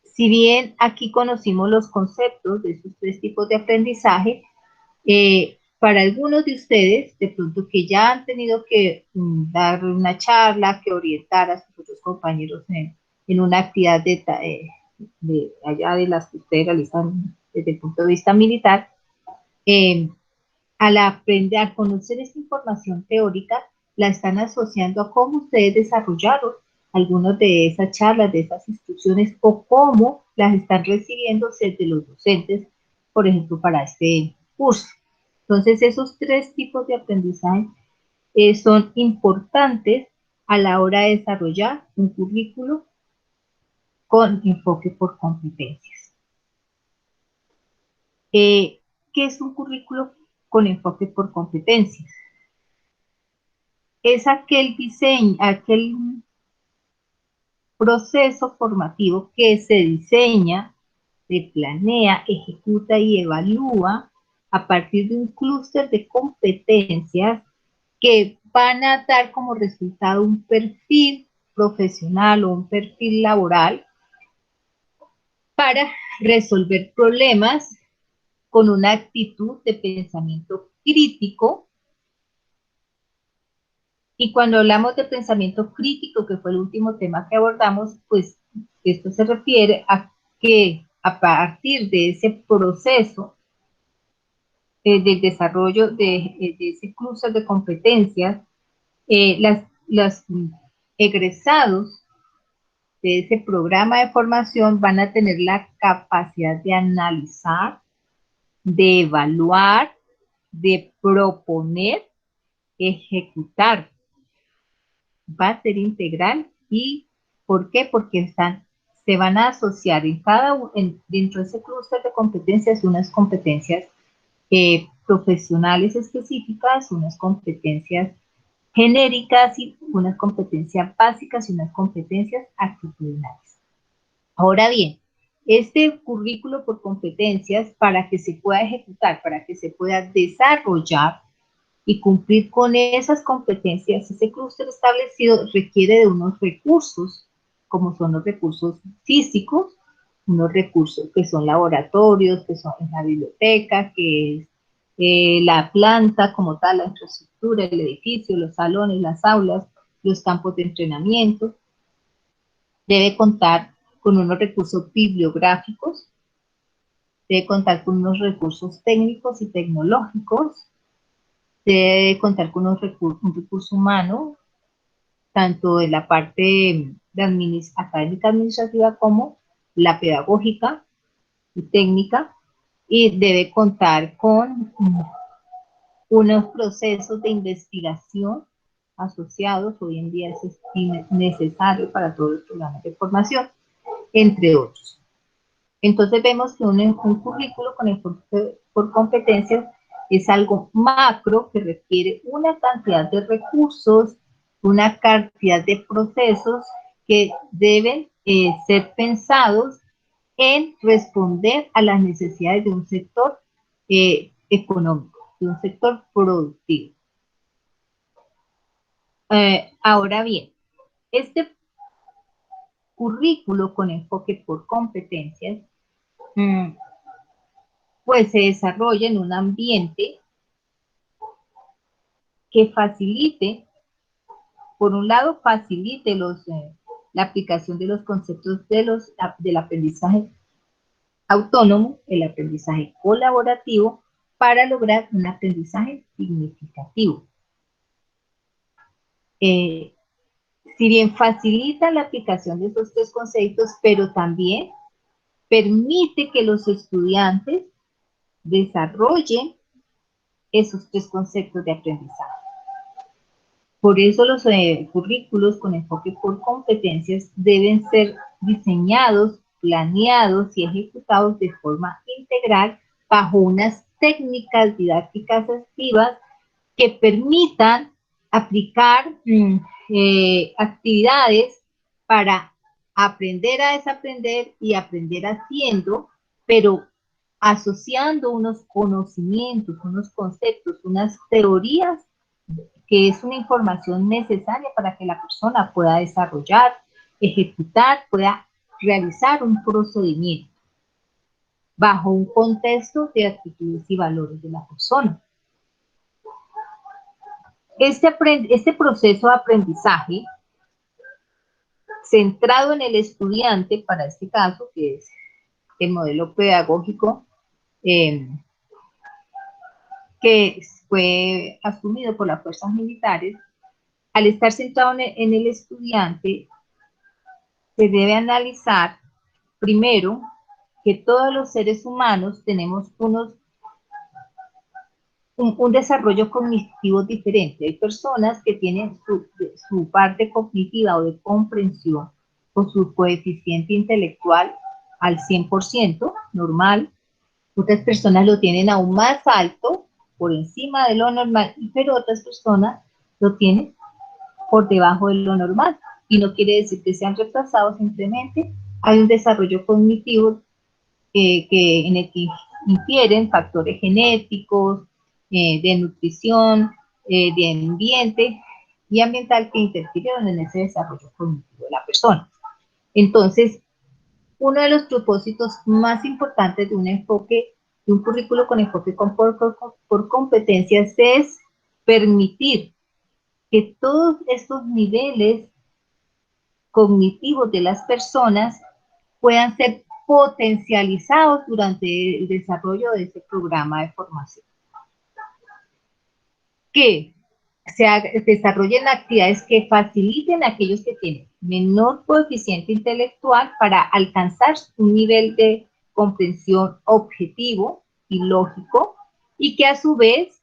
Si bien aquí conocimos los conceptos de esos tres tipos de aprendizaje, para algunos de ustedes, de pronto que ya han tenido que dar una charla, que orientar a sus otros compañeros en una actividad de allá de las que ustedes realizan desde el punto de vista militar, al aprender a conocer esta información teórica, la están asociando a cómo ustedes desarrollaron algunas de esas charlas, de esas instrucciones, o cómo las están recibiendo desde los docentes, por ejemplo, para este curso. Entonces, esos tres tipos de aprendizaje son importantes a la hora de desarrollar un currículo con enfoque por competencias. ¿Qué es un currículo con enfoque por competencias? Es aquel diseño, aquel proceso formativo que se diseña, se planea, ejecuta y evalúa a partir de un clúster de competencias que van a dar como resultado un perfil profesional o un perfil laboral para resolver problemas con una actitud de pensamiento crítico. Y cuando hablamos de pensamiento crítico, que fue el último tema que abordamos, pues esto se refiere a que a partir de ese proceso del desarrollo de ese clúster de competencias, los egresados de ese programa de formación van a tener la capacidad de analizar, de evaluar, de proponer, ejecutar. Va a ser integral. ¿Y por qué? Porque se van a asociar dentro de ese clúster de competencias unas competencias profesionales específicas, unas competencias genéricas y unas competencias básicas y unas competencias actitudinales. Ahora bien, este currículo por competencias, para que se pueda ejecutar, para que se pueda desarrollar y cumplir con esas competencias, ese clúster establecido requiere de unos recursos como son los recursos físicos, unos recursos que son laboratorios, que son la biblioteca, que es la planta como tal, la infraestructura, el edificio, los salones, las aulas, los campos de entrenamiento. Debe contar con unos recursos bibliográficos, debe contar con unos recursos técnicos y tecnológicos, debe contar con un recurso humano, tanto en la parte de académica administrativa como la pedagógica y técnica, y debe contar con unos procesos de investigación asociados, hoy en día es necesario para todos los programas de formación, entre otros. Entonces vemos que un currículo con enfoque por competencias es algo macro que requiere una cantidad de recursos, una cantidad de procesos que deben ser pensados en responder a las necesidades de un sector económico, de un sector productivo. Ahora bien, este currículo con enfoque por competencias pues se desarrolla en un ambiente que facilite, por un lado, facilite la aplicación de los conceptos del aprendizaje autónomo, el aprendizaje colaborativo, para lograr un aprendizaje significativo. Si bien facilita la aplicación de estos tres conceptos, pero también permite que los estudiantes desarrollen esos tres conceptos de aprendizaje. Por eso los currículos con enfoque por competencias deben ser diseñados, planeados y ejecutados de forma integral bajo unas técnicas didácticas activas que permitan aplicar actividades para aprender a desaprender y aprender haciendo, pero asociando unos conocimientos, unos conceptos, unas teorías, que es una información necesaria para que la persona pueda desarrollar, ejecutar, pueda realizar un procedimiento bajo un contexto de actitudes y valores de la persona. Este proceso de aprendizaje centrado en el estudiante, para este caso, que es el modelo pedagógico que fue asumido por las fuerzas militares, al estar centrado en el estudiante, se debe analizar primero que todos los seres humanos tenemos un desarrollo cognitivo diferente. Hay personas que tienen su parte cognitiva o de comprensión o su coeficiente intelectual al 100%, normal. Otras personas lo tienen aún más alto, por encima de lo normal, pero otras personas lo tienen por debajo de lo normal. Y no quiere decir que sean retrasados, simplemente hay un desarrollo cognitivo en el que infieren factores genéticos, de nutrición, de ambiente y ambiental que interfirieron en ese desarrollo cognitivo de la persona. Entonces, uno de los propósitos más importantes de un currículo con enfoque por competencias es permitir que todos estos niveles cognitivos de las personas puedan ser potencializados durante el desarrollo de este programa de formación. Que se desarrollen actividades que faciliten a aquellos que tienen menor coeficiente intelectual para alcanzar un nivel de comprensión objetivo y lógico, y que a su vez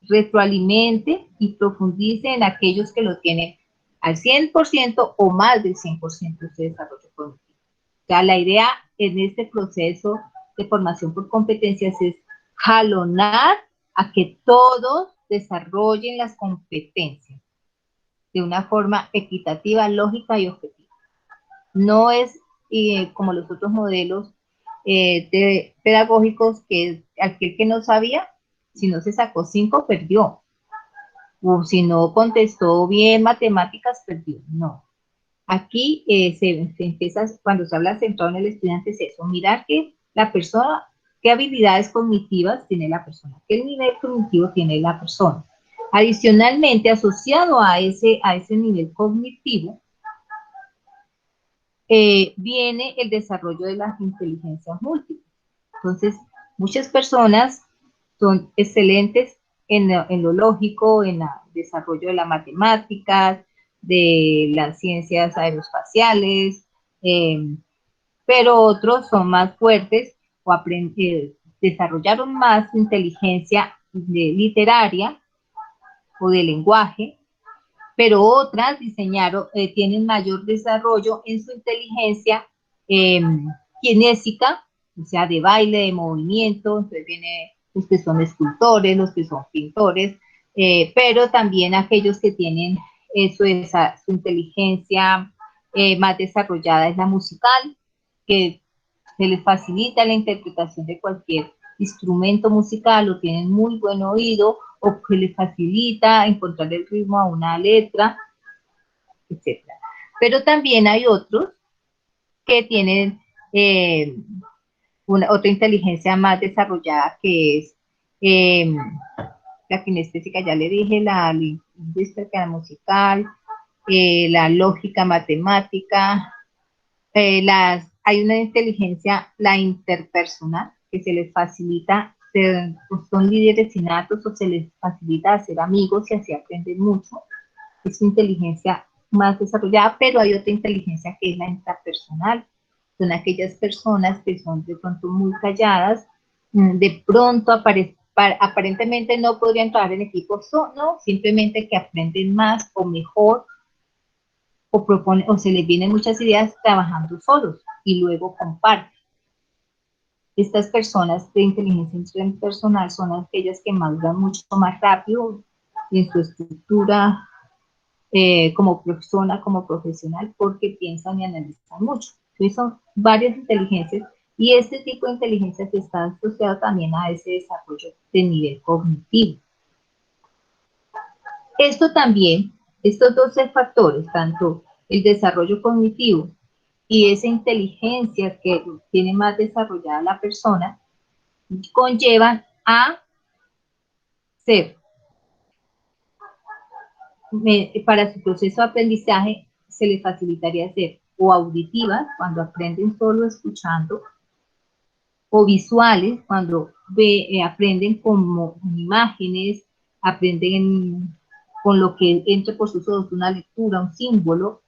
retroalimente y profundice en aquellos que lo tienen al 100% o más del 100% de ese desarrollo cognitivo. O sea, la idea en este proceso de formación por competencias es jalonar a que todos desarrollen las competencias de una forma equitativa, lógica y objetiva. No es como los otros modelos pedagógicos, que aquel que no sabía, si no se sacó 5, perdió. O si no contestó bien matemáticas, perdió. No. aquí se empieza, cuando se habla centrado en el estudiante, es eso, mirar que la persona, qué habilidades cognitivas tiene la persona, qué nivel cognitivo tiene la persona. Adicionalmente, asociado a ese nivel cognitivo, viene el desarrollo de las inteligencias múltiples. Entonces, muchas personas son excelentes en lo lógico, en el desarrollo de las matemáticas, de las ciencias aeroespaciales, pero otros son más fuertes o desarrollaron más inteligencia literaria o de lenguaje, pero otras tienen mayor desarrollo en su inteligencia kinésica, o sea, de baile, de movimiento. Entonces viene los que son escultores, los que son pintores, pero también aquellos que tienen su inteligencia más desarrollada es la musical, que se les facilita la interpretación de cualquier instrumento musical, o tienen muy buen oído, o que les facilita encontrar el ritmo a una letra, etc. Pero también hay otros que tienen otra inteligencia más desarrollada, que es la kinestésica, ya le dije, la lingüística, la musical, la lógica matemática, hay una inteligencia, la interpersonal, que se les facilita, son líderes innatos, o se les facilita hacer amigos y así aprenden mucho. Es inteligencia más desarrollada, pero hay otra inteligencia que es la intrapersonal. Son aquellas personas que son de pronto muy calladas, de pronto aparentemente no podrían trabajar en equipo, no, simplemente que aprenden más o mejor, o se les vienen muchas ideas trabajando solos y luego comparten. Estas personas de inteligencia interpersonal son aquellas que maduran mucho más rápido en su estructura como persona, como profesional, porque piensan y analizan mucho. Entonces son varias inteligencias, y este tipo de inteligencias está asociado también a ese desarrollo de nivel cognitivo. Esto también, estos dos factores, tanto el desarrollo cognitivo y esa inteligencia que tiene más desarrollada la persona, conllevan a ser, para su proceso de aprendizaje, se les facilitaría ser o auditivas, cuando aprenden solo escuchando, o visuales, cuando aprenden como imágenes, aprenden con lo que entre por sus ojos, una lectura, un símbolo,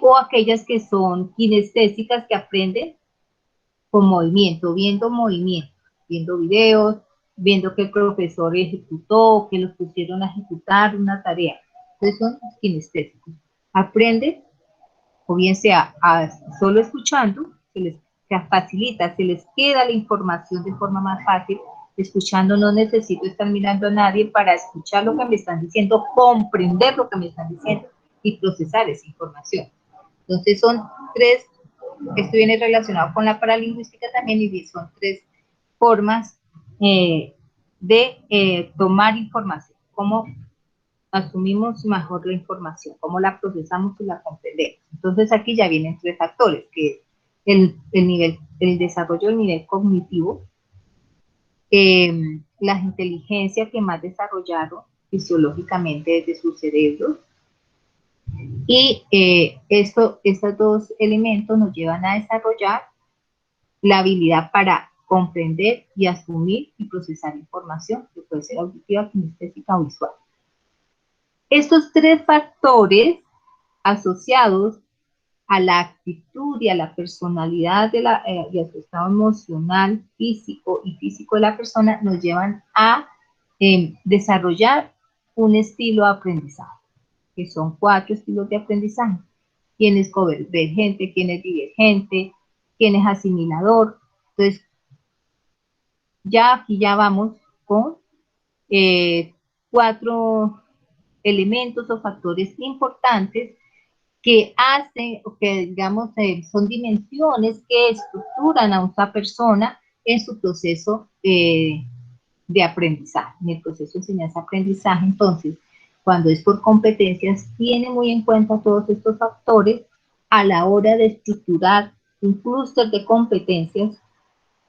o aquellas que son kinestésicas, que aprenden con movimiento, viendo videos, viendo que el profesor ejecutó, que los pusieron a ejecutar una tarea. Entonces son kinestésicos. Aprenden, o bien sea solo escuchando, se les facilita, se les queda la información de forma más fácil. Escuchando, no necesito estar mirando a nadie para escuchar lo que me están diciendo, comprender lo que me están diciendo y procesar esa información. Entonces son tres. Esto viene relacionado con la paralingüística también, y son tres formas de tomar información, cómo asumimos mejor la información, cómo la procesamos y la comprendemos. Entonces aquí ya vienen tres factores, que el desarrollo del nivel cognitivo, las inteligencias que más desarrollaron fisiológicamente desde su cerebro, y estos dos elementos nos llevan a desarrollar la habilidad para comprender y asumir y procesar información, que puede ser auditiva, kinestésica o visual. Estos tres factores, asociados a la actitud y a la personalidad y a su estado emocional, físico de la persona, nos llevan a desarrollar un estilo de aprendizaje, que son 4 estilos de aprendizaje. ¿Quién es convergente? ¿Quién es divergente? ¿Quién es asimilador? Entonces, aquí ya vamos con 4 elementos o factores importantes que hacen, o que digamos son dimensiones que estructuran a una persona en su proceso de aprendizaje, en el proceso de enseñanza-aprendizaje. Entonces, cuando es por competencias, tiene muy en cuenta todos estos factores a la hora de estructurar un clúster de competencias,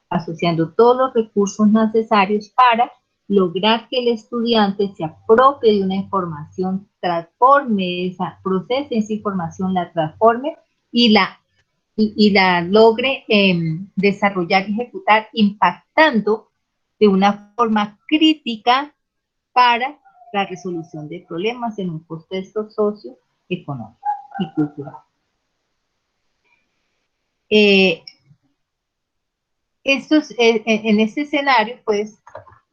asociando todos los recursos necesarios para lograr que el estudiante se apropie de una información, transforme esa, procese esa información, la transforme y la logre desarrollar y ejecutar impactando de una forma crítica para la resolución de problemas en un contexto socioeconómico y cultural. En este escenario, pues,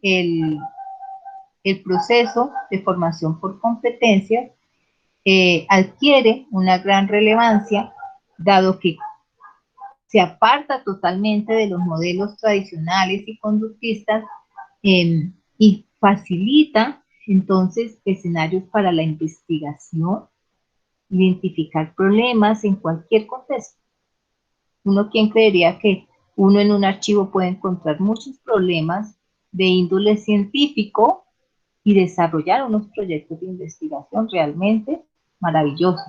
el proceso de formación por competencias adquiere una gran relevancia, dado que se aparta totalmente de los modelos tradicionales y conductistas y facilita entonces escenarios para la investigación, identificar problemas en cualquier contexto. Uno, ¿quién creería que uno en un archivo puede encontrar muchos problemas de índole científico y desarrollar unos proyectos de investigación realmente maravillosos?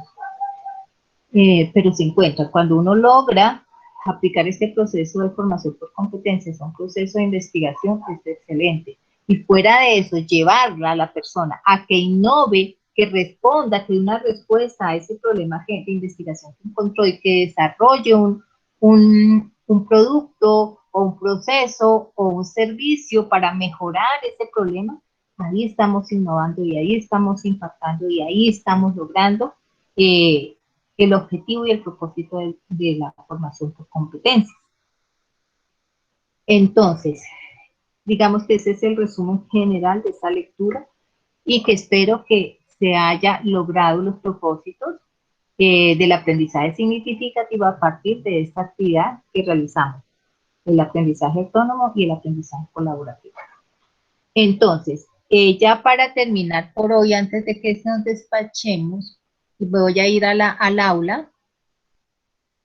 Pero se encuentra, cuando uno logra aplicar este proceso de formación por competencias a un proceso de investigación, es excelente. Y fuera de eso, llevarla a la persona a que innove, que responda, que dé una respuesta a ese problema de investigación que encontró y que desarrolle un producto o un proceso o un servicio para mejorar ese problema, ahí estamos innovando y ahí estamos impactando y ahí estamos logrando el objetivo y el propósito de la formación por competencias. Entonces, digamos que ese es el resumen general de esa lectura y que espero que se haya logrado los propósitos del aprendizaje significativo a partir de esta actividad que realizamos, el aprendizaje autónomo y el aprendizaje colaborativo. Entonces, ya para terminar por hoy, antes de que nos despachemos, voy a ir al aula.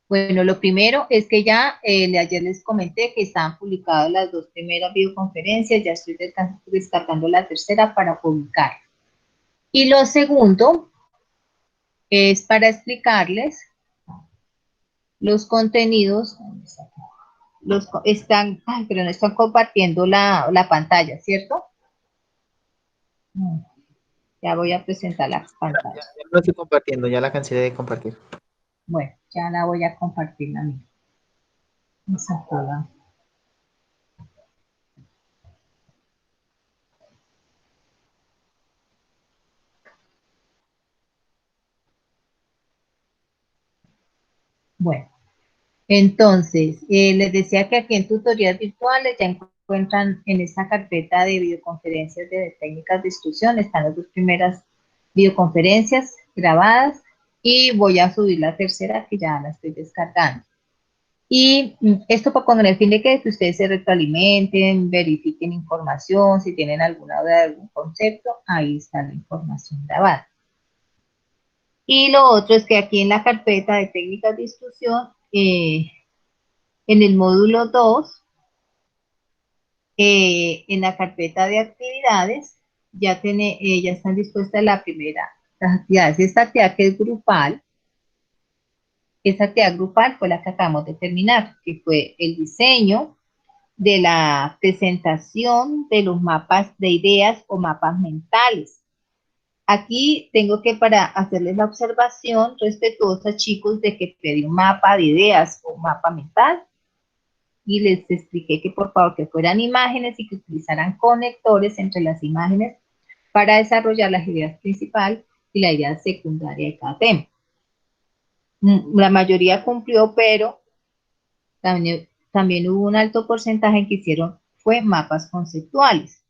Bueno, lo primero es que ya ayer les comenté que estaban publicadas las 2 primeras videoconferencias, ya estoy descargando la tercera para publicar. Y lo segundo es para explicarles los contenidos, pero no están compartiendo la pantalla, ¿cierto? Ya voy a presentar la pantalla.
Ya lo estoy compartiendo, ya la cancelé de compartir.
Bueno, ya la voy a compartir a mí. Esa toda. Bueno, entonces, les decía que aquí en tutoriales virtuales ya encuentran en esta carpeta de videoconferencias de técnicas de instrucción, están las 2 primeras videoconferencias grabadas y voy a subir la tercera que ya la estoy descargando. Y esto con el fin de que ustedes se retroalimenten, verifiquen información, si tienen alguna duda de algún concepto, ahí está la información grabada. Y lo otro es que aquí en la carpeta de técnicas de instrucción, en el módulo 2, en la carpeta de actividades, ya están dispuestas las actividades. Esta actividad que es grupal, esa actividad grupal fue la que acabamos de terminar, que fue el diseño de la presentación de los mapas de ideas o mapas mentales. Aquí tengo que para hacerles la observación respetuosa, chicos, de que pedí un mapa de ideas o mapa mental y les expliqué que por favor que fueran imágenes y que utilizaran conectores entre las imágenes para desarrollar las ideas principales y la idea secundaria de cada tema. La mayoría cumplió, pero también hubo un alto porcentaje que hicieron fue mapas conceptuales.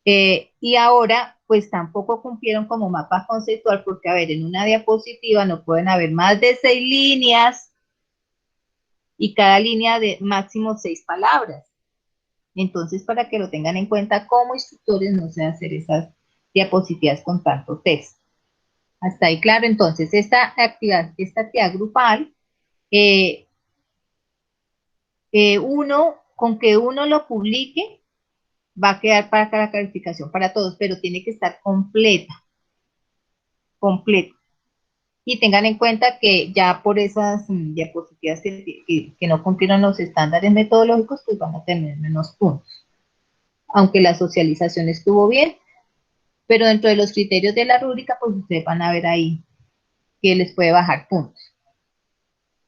Y ahora, pues tampoco cumplieron como mapa conceptual, porque, a ver, en una diapositiva no pueden haber más de 6 líneas y cada línea de máximo 6 palabras. Entonces, para que lo tengan en cuenta como instructores, no sé hacer esas diapositivas con tanto texto. Hasta ahí, claro. Entonces, esta actividad grupal, con que uno lo publique, va a quedar para la calificación para todos, pero tiene que estar completa. Y tengan en cuenta que ya por esas diapositivas que no cumplieron los estándares metodológicos, pues van a tener menos puntos. Aunque la socialización estuvo bien, pero dentro de los criterios de la rúbrica, pues ustedes van a ver ahí que les puede bajar puntos.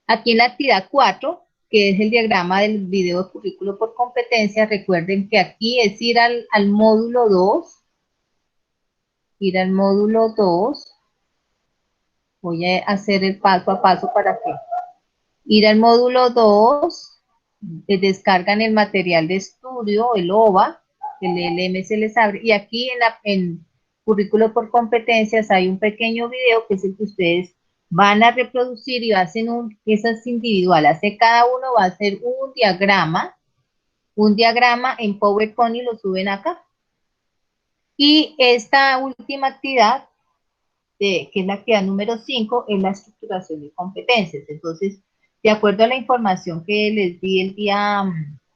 Aquí en la actividad 4, que es el diagrama del video de currículo por competencia, recuerden que aquí es ir al módulo 2, voy a hacer el paso a paso para que ir al módulo 2, descargan el material de estudio, el OVA, el LM se les abre, y aquí en currículo por competencias hay un pequeño video que es el que ustedes van a reproducir y hacen eso es individual, cada uno va a hacer un diagrama en PowerPoint y lo suben acá. Y esta última actividad, que es la actividad número 5, es la estructuración de competencias. Entonces, de acuerdo a la información que les di el día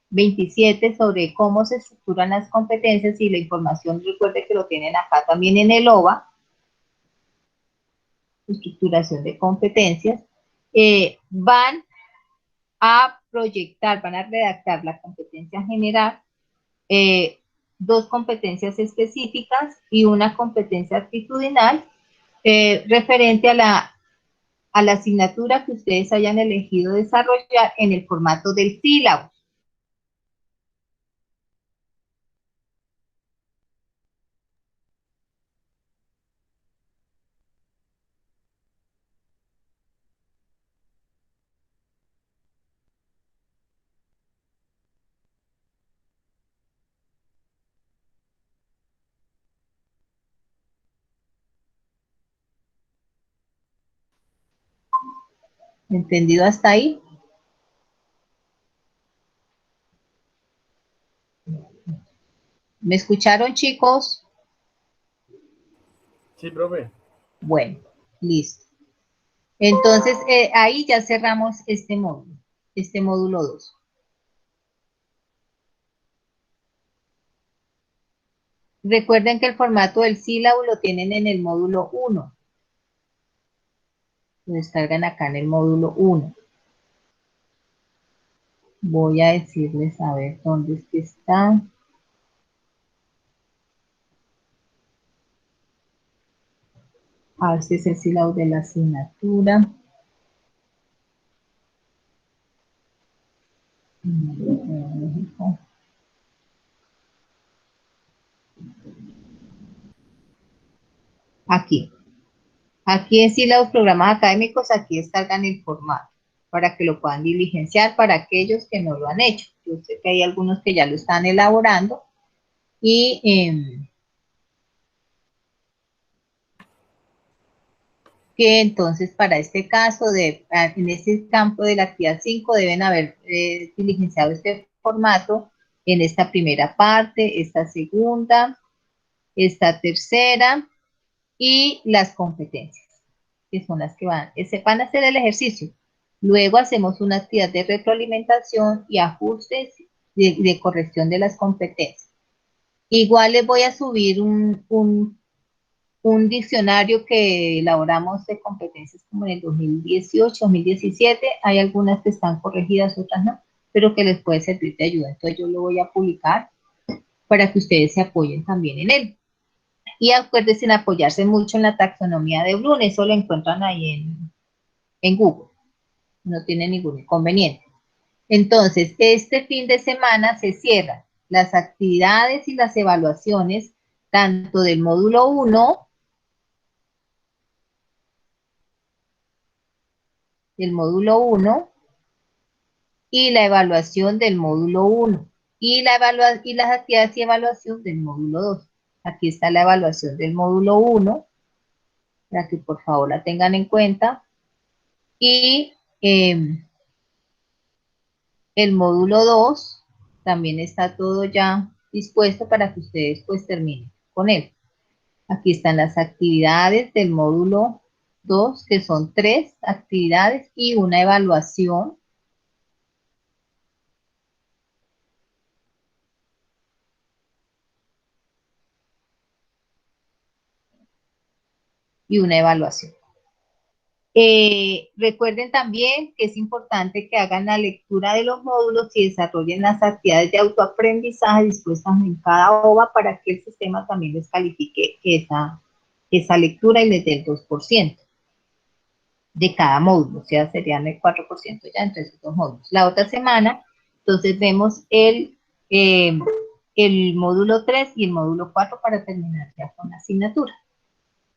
27 sobre cómo se estructuran las competencias y la información, recuerden que lo tienen acá también en el OVA, estructuración de competencias, van a proyectar, van a redactar la competencia general, 2 competencias específicas y una competencia actitudinal referente a la asignatura que ustedes hayan elegido desarrollar en el formato del sílabo. ¿Entendido hasta ahí? ¿Me escucharon, chicos?
Sí, profe.
Bueno, listo. Entonces, ahí ya cerramos este módulo 2. Recuerden que el formato del sílabo lo tienen en el módulo 1. Lo descargan acá en el módulo 1. Voy a decirles a ver dónde es que está. A ver si es el sílabo de la asignatura. Aquí. Aquí en sílabos programas académicos, aquí descargan el formato para que lo puedan diligenciar para aquellos que no lo han hecho. Yo sé que hay algunos que ya lo están elaborando y que entonces para este caso, en este campo de la actividad 5 deben haber diligenciado este formato en esta primera parte, esta segunda, esta tercera y las competencias, que son las que van a hacer el ejercicio. Luego hacemos una actividad de retroalimentación y ajustes de corrección de las competencias. Igual les voy a subir un diccionario que elaboramos de competencias como en el 2018, 2017. Hay algunas que están corregidas, otras no, pero que les puede servir de ayuda. Entonces yo lo voy a publicar para que ustedes se apoyen también en él. Y acuérdense en apoyarse mucho en la taxonomía de Bloom, eso lo encuentran ahí en Google. No tiene ningún inconveniente. Entonces, este fin de semana se cierran las actividades y las evaluaciones tanto del módulo 1, y la evaluación del módulo 1 y las actividades y evaluación del módulo 2. Aquí está la evaluación del módulo 1, para que por favor la tengan en cuenta. Y el módulo 2 también está todo ya dispuesto para que ustedes pues terminen con él. Aquí están las actividades del módulo 2, que son 3 actividades y una evaluación. y una evaluación. Recuerden también que es importante que hagan la lectura de los módulos y desarrollen las actividades de autoaprendizaje dispuestas en cada OVA para que el sistema también les califique esa lectura y les dé el 2% de cada módulo, o sea, serían el 4% ya entre esos dos módulos. La otra semana, entonces vemos el módulo 3 y el módulo 4 para terminar ya con la asignatura.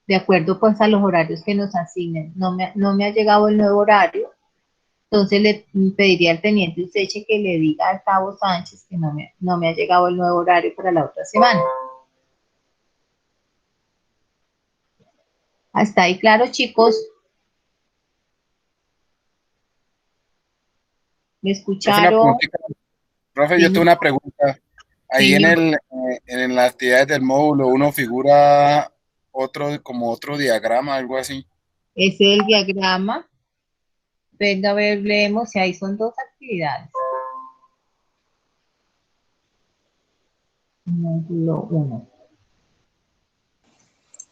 De acuerdo pues a los horarios que nos asignen. No me ha llegado el nuevo horario, entonces le pediría al teniente Useche que le diga al cabo Sánchez que no me ha llegado el nuevo horario para la otra semana. ¿Hasta ahí claro, chicos? ¿Me escucharon?
Profe, yo tengo una pregunta. Ahí
Sí,
en las actividades del módulo, uno figura como otro diagrama, algo así.
ese es el diagrama. Venga, a ver, leemos, y ahí son dos actividades. Módulo 1.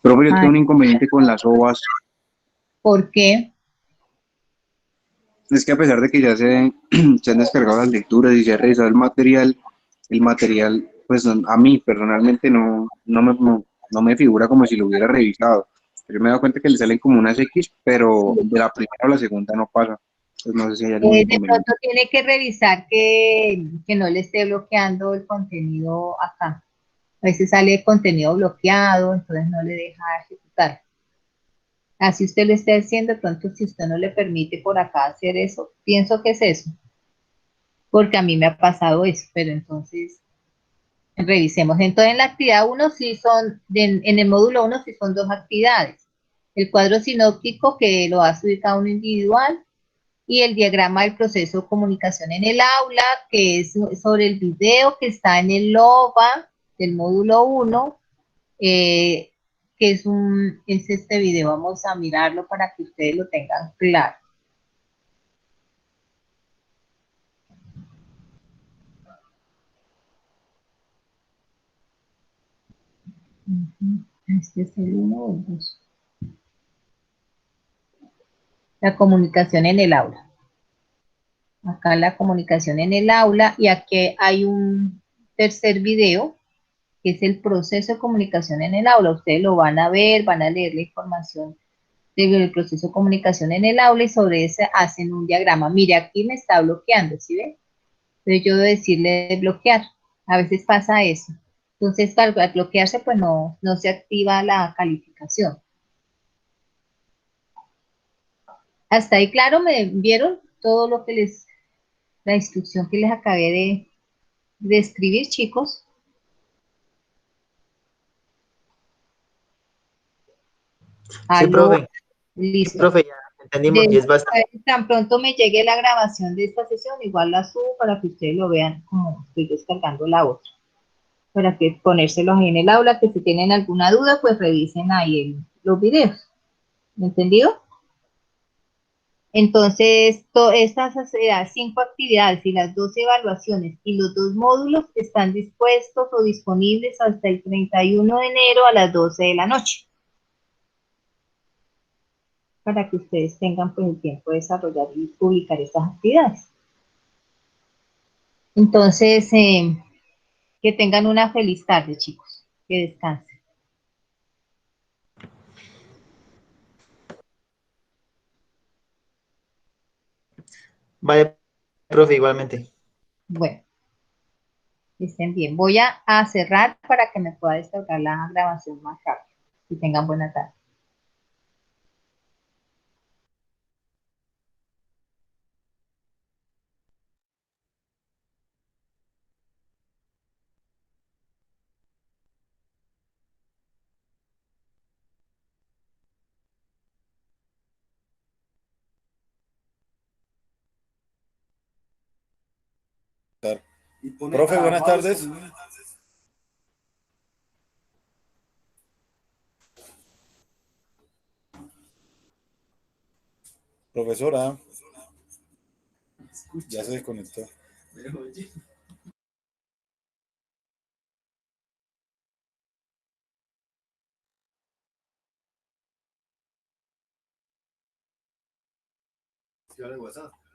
Profe, yo tengo un inconveniente con las OVAs.
¿Por qué?
Es que a pesar de que ya se han descargado las lecturas y se ha revisado el material, pues a mí personalmente no me figura como si lo hubiera revisado. Yo me he dado cuenta que le salen como unas X, pero de la primera a la segunda no pasa. Pues no sé si hay algún
De
inconveniente.
pronto tiene que revisar que no le esté bloqueando el contenido acá. A veces sale contenido bloqueado, entonces no le deja ejecutar. Así usted lo esté haciendo, de pronto si usted no le permite por acá hacer eso, pienso que es eso, porque a mí me ha pasado eso, pero entonces revisemos. Entonces en la actividad 1 sí en el módulo 1 sí son dos actividades. El cuadro sinóptico que lo va a subir cada uno individual y el diagrama del proceso de comunicación en el aula, que es sobre el video que está en el LOBA del módulo 1, que es este video. Vamos a mirarlo para que ustedes lo tengan claro. Este es el 1 o el 2. La comunicación en el aula. Acá la comunicación en el aula, y aquí hay un tercer video que es el proceso de comunicación en el aula. Ustedes lo van a ver, van a leer la información del proceso de comunicación en el aula y sobre ese hacen un diagrama. Mire, aquí me está bloqueando, ¿sí ve? Entonces yo debo decirle de bloquear. A veces pasa eso. Entonces, al bloquearse, pues no se activa la calificación. Hasta ahí, claro, me vieron todo lo que la instrucción que les acabé de escribir, chicos.
Sí,
Aló,
profe. Sí,
listo.
profe, ya entendimos y es bastante.
Tan pronto me llegue la grabación de esta sesión, igual la subo para que ustedes lo vean como estoy descargando la otra. Para que ponérselos ahí en el aula, que si tienen alguna duda, pues revisen ahí los videos. ¿Entendido? Entonces, estas 5 actividades y las 2 evaluaciones y los 2 módulos están dispuestos o disponibles hasta el 31 de enero a las 12 de la noche, para que ustedes tengan pues el tiempo de desarrollar y publicar estas actividades. Entonces, que tengan una feliz tarde, chicos. Que descansen.
Vale, profe, igualmente.
Bueno, que estén bien. Voy a cerrar para que me pueda descargar la grabación más rápido. Que tengan buena tarde.
Profe, buenas tardes. Profesora, ya se desconectó. escribir al WhatsApp.